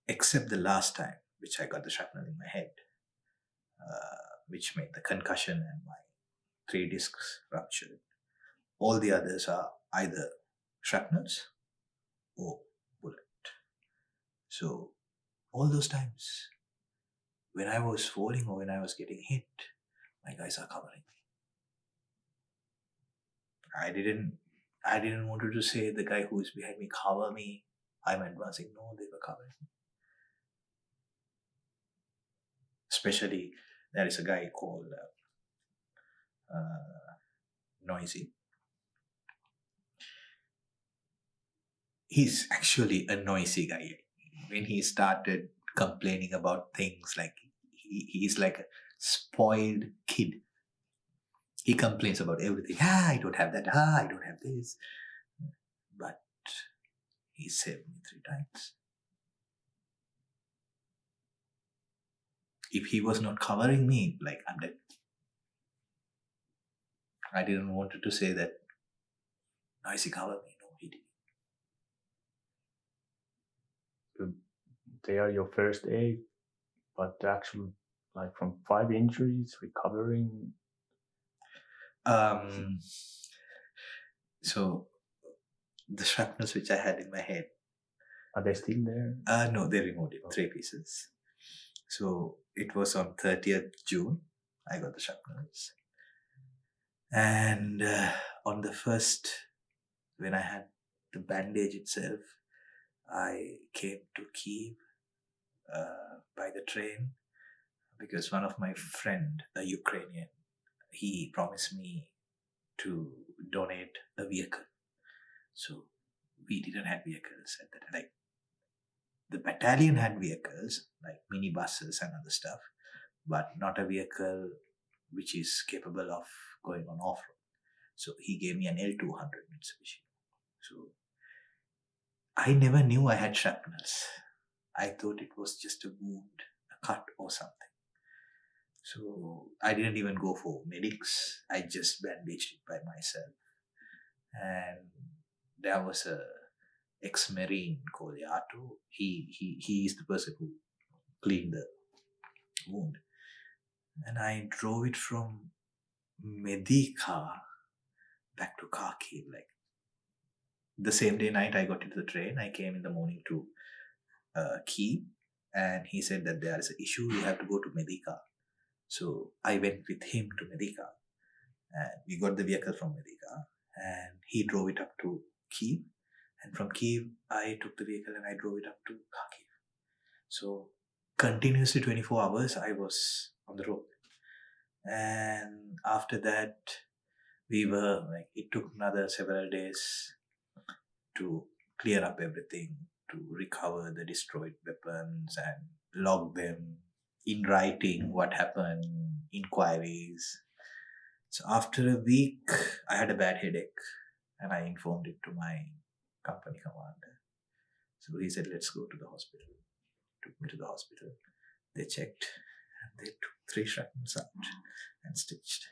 except the last time, which I got the shrapnel in my head, which made the concussion and my 3 discs ruptured. All the others are either shrapnels or bullet. So all those times when I was falling or when I was getting hit, my guys are covering me. I didn't want to say the guy who is behind me, cover me, I'm advancing. No, they were covering me. Especially there is a guy called Noisy. He's actually a noisy guy. When he started complaining about things, like he's like a spoiled kid. He complains about everything. I don't have that. I don't have this. But he saved me 3 times. If he was not covering me, like, I'm dead. I didn't want to say that Noisy covered me. No, he didn't. They are your first aid, but the actual, like, from 5 injuries, recovering. So the shrapnels which I had in my head, are they still there? No, they removed it. 3 pieces. So it was on 30th June I got the shrapnels. And on the 1st, when I had the bandage itself, I came to Kyiv by the train, because one of my friend, a Ukrainian, he promised me to donate a vehicle. So we didn't have vehicles at that. Like, the battalion had vehicles, like mini buses and other stuff, but not a vehicle which is capable of going on off-road. So he gave me an L200 Mitsubishi. So I never knew I had shrapnels. I thought it was just a wound, a cut or something. So I didn't even go for medics. I just bandaged it by myself. And there was a ex-marine called Yato. He is the person who cleaned the wound. And I drove it from Medica back to Kharkiv. Like, the same day night I got into the train, I came in the morning to Kyiv, and he said that there is an issue, you have to go to Medica. So I went with him to Medica, and we got the vehicle from Medica, and he drove it up to Kyiv, and from Kyiv I took the vehicle and I drove it up to Kharkiv. So continuously 24 hours I was on the road. And after that, we were like, it took another several days to clear up everything, to recover the destroyed weapons and log them in writing, what happened, inquiries. So after a week, I had a bad headache, and I informed it to my company commander. So he said, let's go to the hospital. Took me to the hospital. They checked, and they took 3 shrapnels out and stitched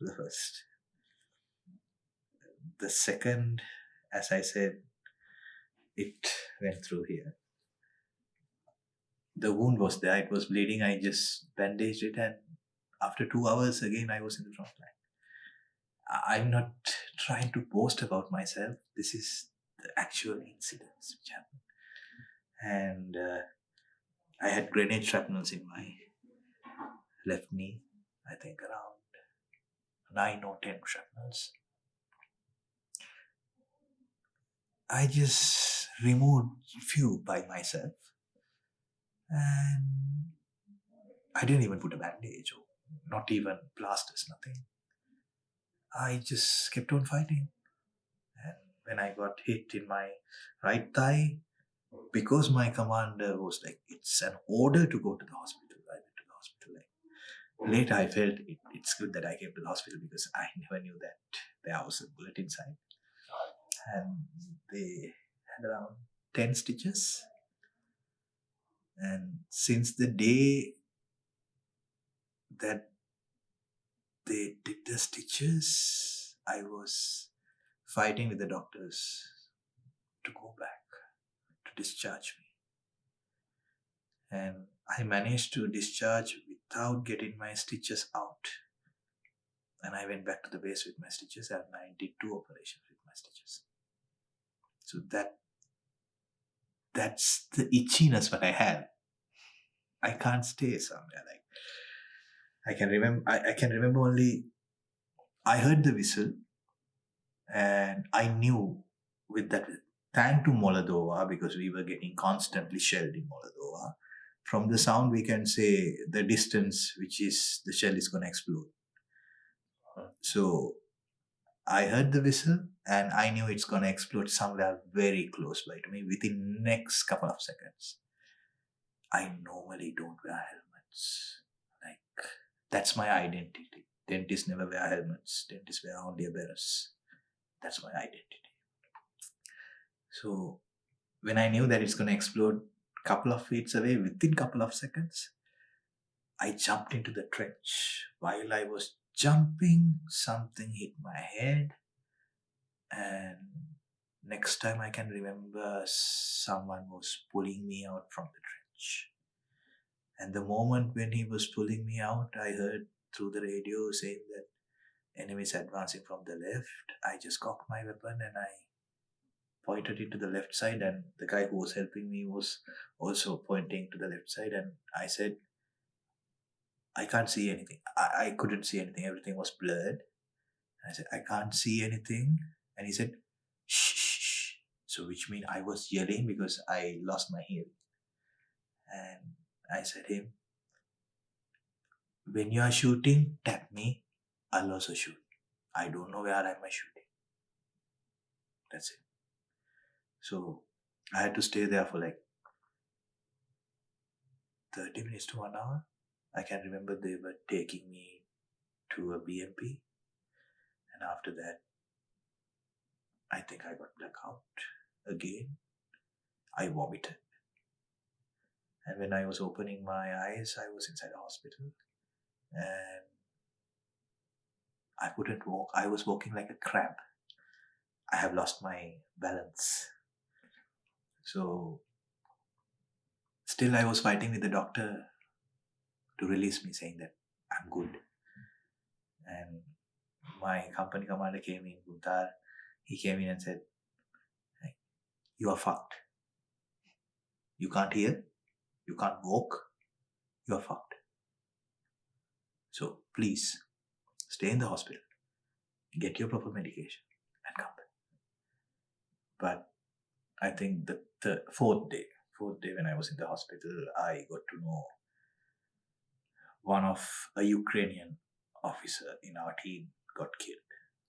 the first. The second, as I said, it went through here. The wound was there, it was bleeding. I just bandaged it, and after 2 hours again I was in the front line. I'm not trying to boast about myself. This is the actual incidents which happened. And I had grenade shrapnels in my left knee, I think around 9 or 10 shrapnels. I just removed few by myself, And I didn't even put a bandage or not even plasters, nothing. I just kept on fighting. And when I got hit in my right thigh, because my commander was like, it's an order to go to the hospital, I went to the hospital. Like, later, I felt it's good that I came to the hospital because I never knew that there was a bullet inside. And they had around 10 stitches. And since the day that they did the stitches, I was fighting with the doctors to go back, to discharge me. And I managed to discharge without getting my stitches out. And I went back to the base with my stitches and I did 2 operations with my stitches. So that's the itchiness what I had. I can't stay somewhere. Like I can remember only I heard the whistle and I knew with that, thanks to Moldova, because we were getting constantly shelled in Moldova. From the sound, we can say the distance which is the shell is going to explode. So I heard the whistle and I knew it's going to explode somewhere very close by to me within next couple of seconds. I normally don't wear helmets. Like, that's my identity. Dentists never wear helmets. Dentists wear only a bearers. That's my identity. So when I knew that it's going to explode a couple of feet away within couple of seconds, I jumped into the trench. While I was jumping, something hit my head. And next time I can remember, someone was pulling me out from the trench. And the moment when he was pulling me out, I heard through the radio saying that enemies advancing from the left. I just cocked my weapon and I pointed it to the left side, and the guy who was helping me was also pointing to the left side. And I said, I can't see anything. I couldn't see anything. Everything was blurred. I said, I can't see anything. And he said, shh, shh, shh. So which means I was yelling because I lost my hearing. And I said to him, when you are shooting, tap me. I'll also shoot. I don't know where am I shooting. That's it. So I had to stay there for like 30 minutes to 1 hour. I can remember they were taking me to a BMP. And after that, I think I got blackout again. I vomited. And when I was opening my eyes, I was inside the hospital. And I couldn't walk. I was walking like a crab. I have lost my balance. So still I was fighting with the doctor to release me, saying that I'm good. And my company commander came in, Guntar. He came in and said, you are fucked. You can't hear. You can't walk. You are fucked. So please stay in the hospital. Get your proper medication and come back. But I think the fourth day when I was in the hospital, I got to know one of a Ukrainian officer in our team got killed.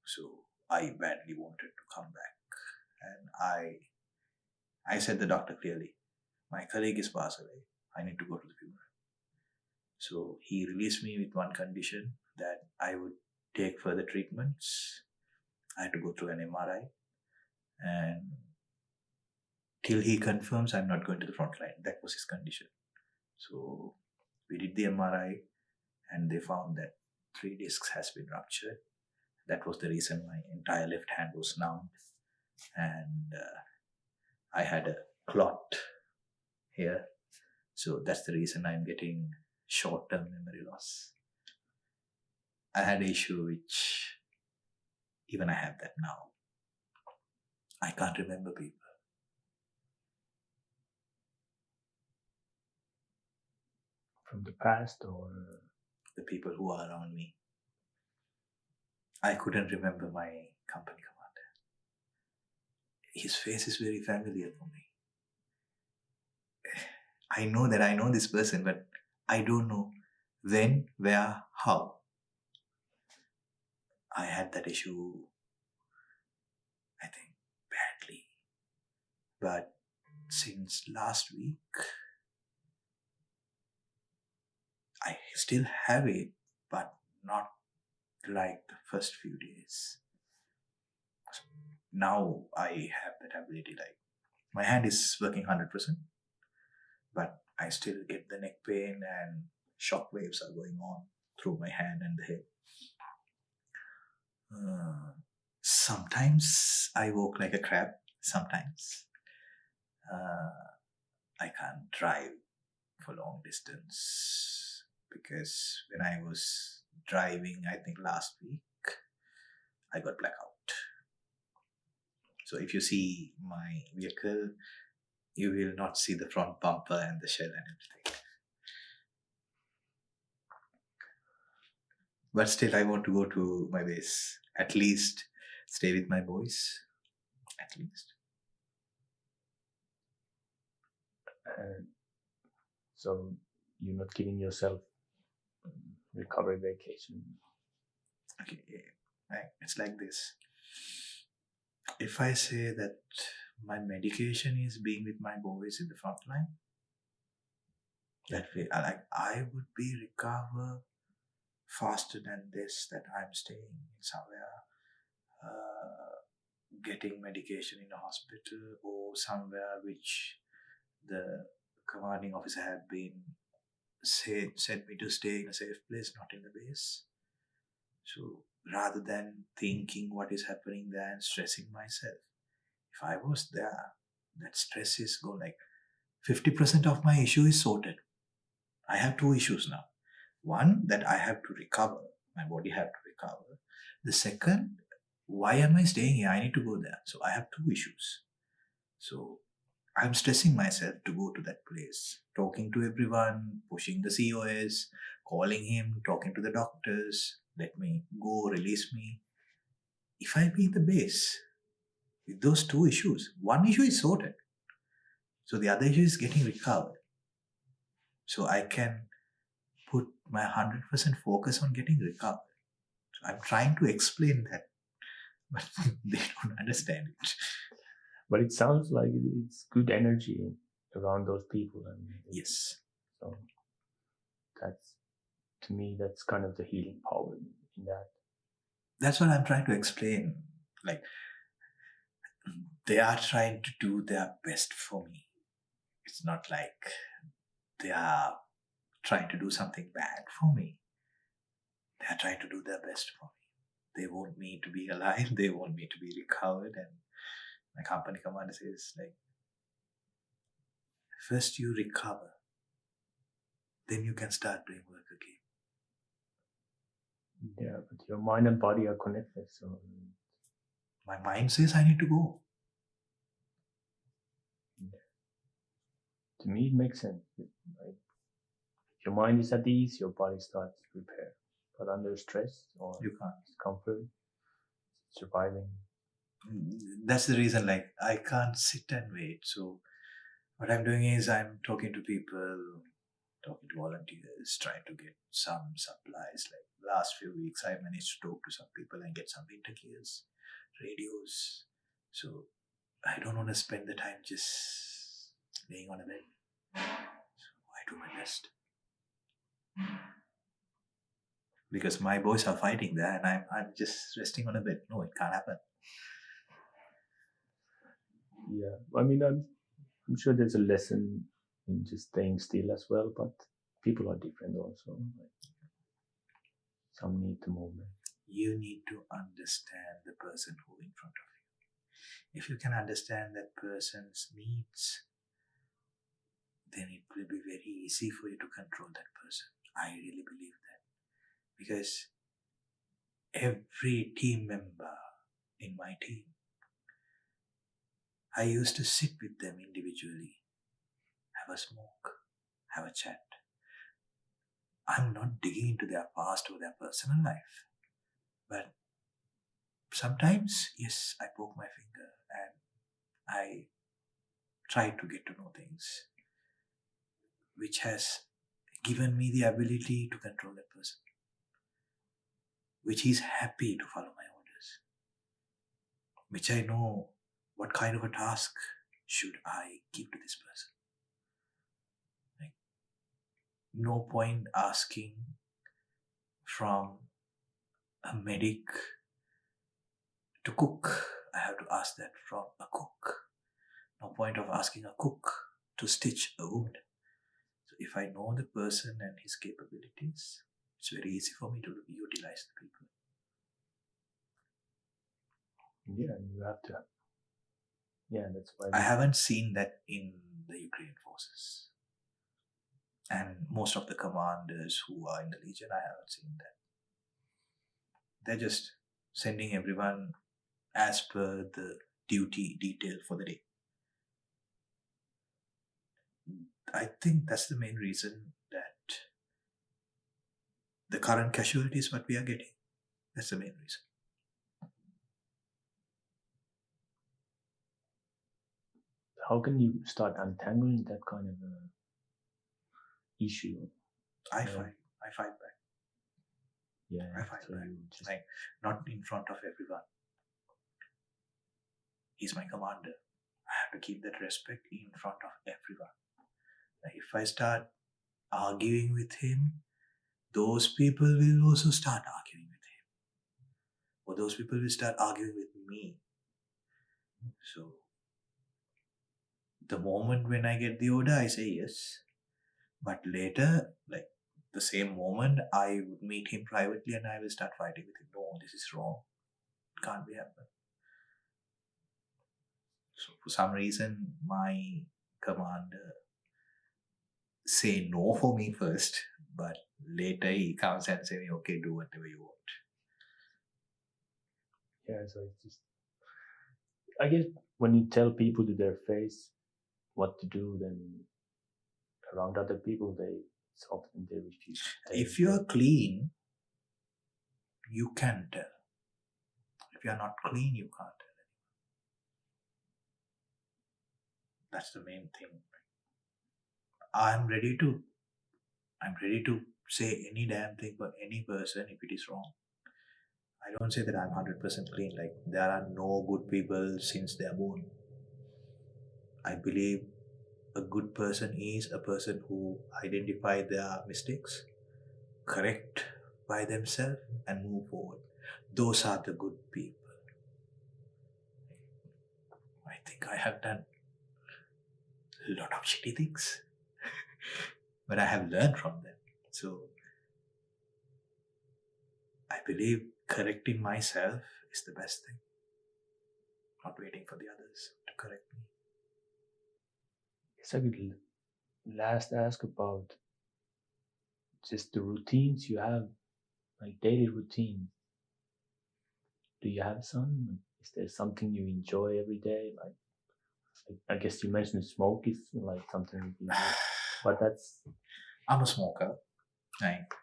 So I badly wanted to come back. And I said the doctor clearly, my colleague is passed away. I need to go to the funeral. So he released me with one condition, that I would take further treatments. I had to go through an MRI. And till he confirms, I'm not going to the front line. That was his condition. So we did the MRI and they found that 3 discs has been ruptured. That was the reason my entire left hand was numbed. And I had a clot here. So that's the reason I'm getting short-term memory loss. I had an issue which even I have that now. I can't remember people. From the past or? The people who are around me. I couldn't remember my company commander. His face is very familiar for me. I know that I know this person, but I don't know when, where, how. I had that issue, I think, badly. But since last week, I still have it, but not like the first few days. Now I have that ability, like my hand is working 100%, but I still get the neck pain and shock waves are going on through my hand and the head. Sometimes I walk like a crab. Sometimes I can't drive for long distance because when I was driving, I think last week, I got blackout. So if you see my vehicle, you will not see the front bumper and the shell and everything. But still, I want to go to my base. At least stay with my boys. At least. And so you're not giving yourself recovery vacation. Okay, it's like this. If I say that my medication is being with my boys in the front line, that way, I would be recover faster than this. That I'm staying somewhere, getting medication in a hospital or somewhere which the commanding officer had been said me to stay in a safe place, not in the base. So rather than thinking what is happening there and stressing myself, if I was there, that stress is gone. Like 50% of my issue is sorted. I have two issues now. One, that I have to recover. My body have to recover. The second, why am I staying here? I need to go there. So I have two issues. So I'm stressing myself to go to that place, talking to everyone, pushing the COS, calling him, talking to the doctors, let me go, release me. If I be in the base with those two issues, one issue is sorted. So the other issue is getting recovered. So I can put my 100% focus on getting recovered. So I'm trying to explain that, but they don't understand it. But it sounds like it's good energy around those people. And Yes. So that's, to me, that's kind of the healing power in that. That's what I'm trying to explain. Like, they are trying to do their best for me. It's not like they are trying to do something bad for me. They are trying to do their best for me. They want me to be alive. They want me to be recovered. And my company commander says, like, first you recover, then you can start doing work again. Yeah, but your mind and body are connected. So my mind says I need to go. To me, it makes sense. Like, if your mind is at ease, your body starts to repair. But under stress or you can't. discomfort, surviving. That's the reason, like, I can't sit and wait. So what I'm doing is I'm talking to people, talking to volunteers, trying to get some supplies. Like last few weeks, I managed to talk to some people and get some winter gears, radios. So I don't want to spend the time just laying on a bed. So I do my best. Because my boys are fighting there and I'm just resting on a bed. No, it can't happen. Yeah, I mean, I'm sure there's a lesson in just staying still as well, but people are different also. Some need the movement. You need to understand the person who in front of you. If you can understand that person's needs, then it will be very easy for you to control that person. I really believe that. Because every team member in my team, I used to sit with them individually, have a smoke, have a chat. I'm not digging into their past or their personal life. But sometimes, yes, I poke my finger and I try to get to know things. which has given me the ability to control that person, which is happy to follow my orders, which I know what kind of a task should I give to this person. Like, no point asking from a medic to cook. I have to ask that from a cook. No point of asking a cook to stitch a wound. So if I know the person and his capabilities, it's very easy for me to utilize the people. Yeah, you have to. Yeah, that's why. I haven't seen that in the Ukrainian forces. And most of the commanders who are in the Legion, I haven't seen that. They're just sending everyone as per the duty detail for the day. I think that's the main reason that the current casualties what we are getting. That's the main reason. How can you start untangling that kind of issue? I fight back. Yeah, I fight so back. you just Like, not in front of everyone. He's my commander. I have to keep that respect in front of everyone. Like, if I start arguing with him, those people will also start arguing with him. Or those people will start arguing with me. So, the moment when I get the order, I say yes. But later, like the same moment, I would meet him privately and I will start fighting with him. No, this is wrong. It can't be happening. So for some reason, my commander say no for me first, but later he comes and say, okay, do whatever you want. yeah. So it's just, I guess, when you tell people to their face what to do, then around other people, it's often they refuse. If you are clean, you can tell. If you are not clean, you can't tell. That's the main thing. I'm ready to say any damn thing for any person if it is wrong. I don't say that I'm 100% clean. Like, there are no good people since they are born. I believe a good person is a person who identify their mistakes, correct by themselves, and move forward. Those are the good people. I think I have done a lot of shitty things, but I have learned from them. So I believe correcting myself is the best thing. Not waiting for the others to correct me. Guess I could last ask about just the routines you have, like daily routine. Do you have some? Is there something you enjoy every day? Like I guess you mentioned smoke is like something you do, but that's. I'm a smoker. Like,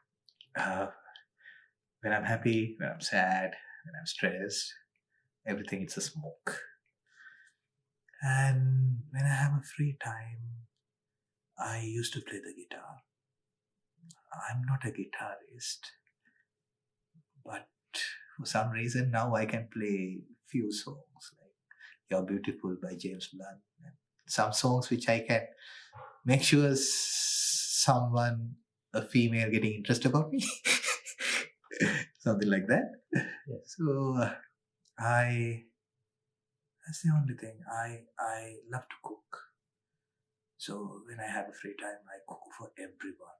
when I'm happy, when I'm sad, when I'm stressed, everything is a smoke. And when I have a free time, I used to play the guitar. I'm not a guitarist, but for some reason now I can play few songs like You're Beautiful by James Blunt, and some songs which I can make sure someone, a female, getting interested about me. Something like that. Yeah. So that's the only thing. I love to cook. So when I have a free time, I cook for everyone.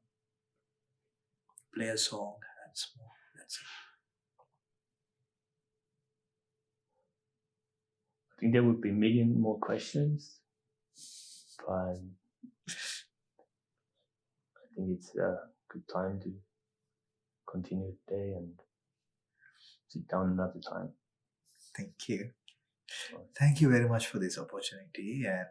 Play a song and smoke. That's it. I think there would be a million more questions, but I think it's a good time to continue today and sit down another time. Thank you. Thank you very much for this opportunity. And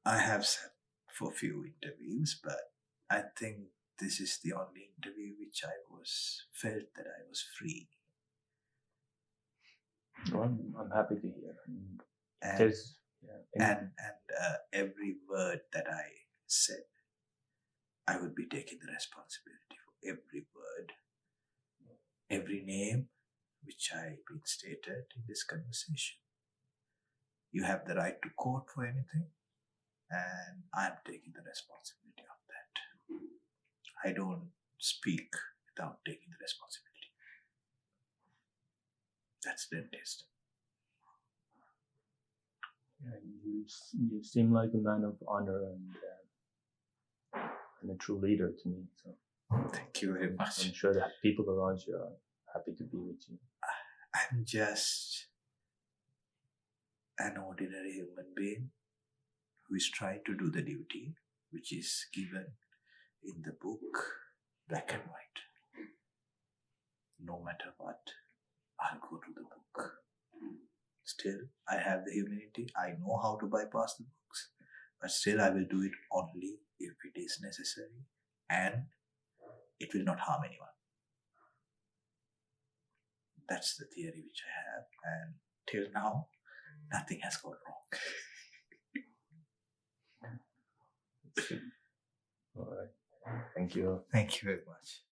I have sat for a few interviews, but I think this is the only interview which I felt that I was free. Well, I'm happy to hear. And There's Yeah. And every word that I said, I would be taking the responsibility for every word, every name which I been stated in this conversation. You have the right to quote for anything, and I'm taking the responsibility of that. I don't speak without taking the responsibility. That's dentist. Yeah, you seem like a man of honor and a true leader to me. So Thank you very much. I'm sure that people around you are happy to be with you. I'm just an ordinary human being who is trying to do the duty which is given in the book, black and white. No matter what, I'll go to the book. Still, I have the humility. I know how to bypass the books, but still, I will do it only if it is necessary and it will not harm anyone. That's the theory which I have, and till now, nothing has gone wrong. All right. Thank you. Thank you very much.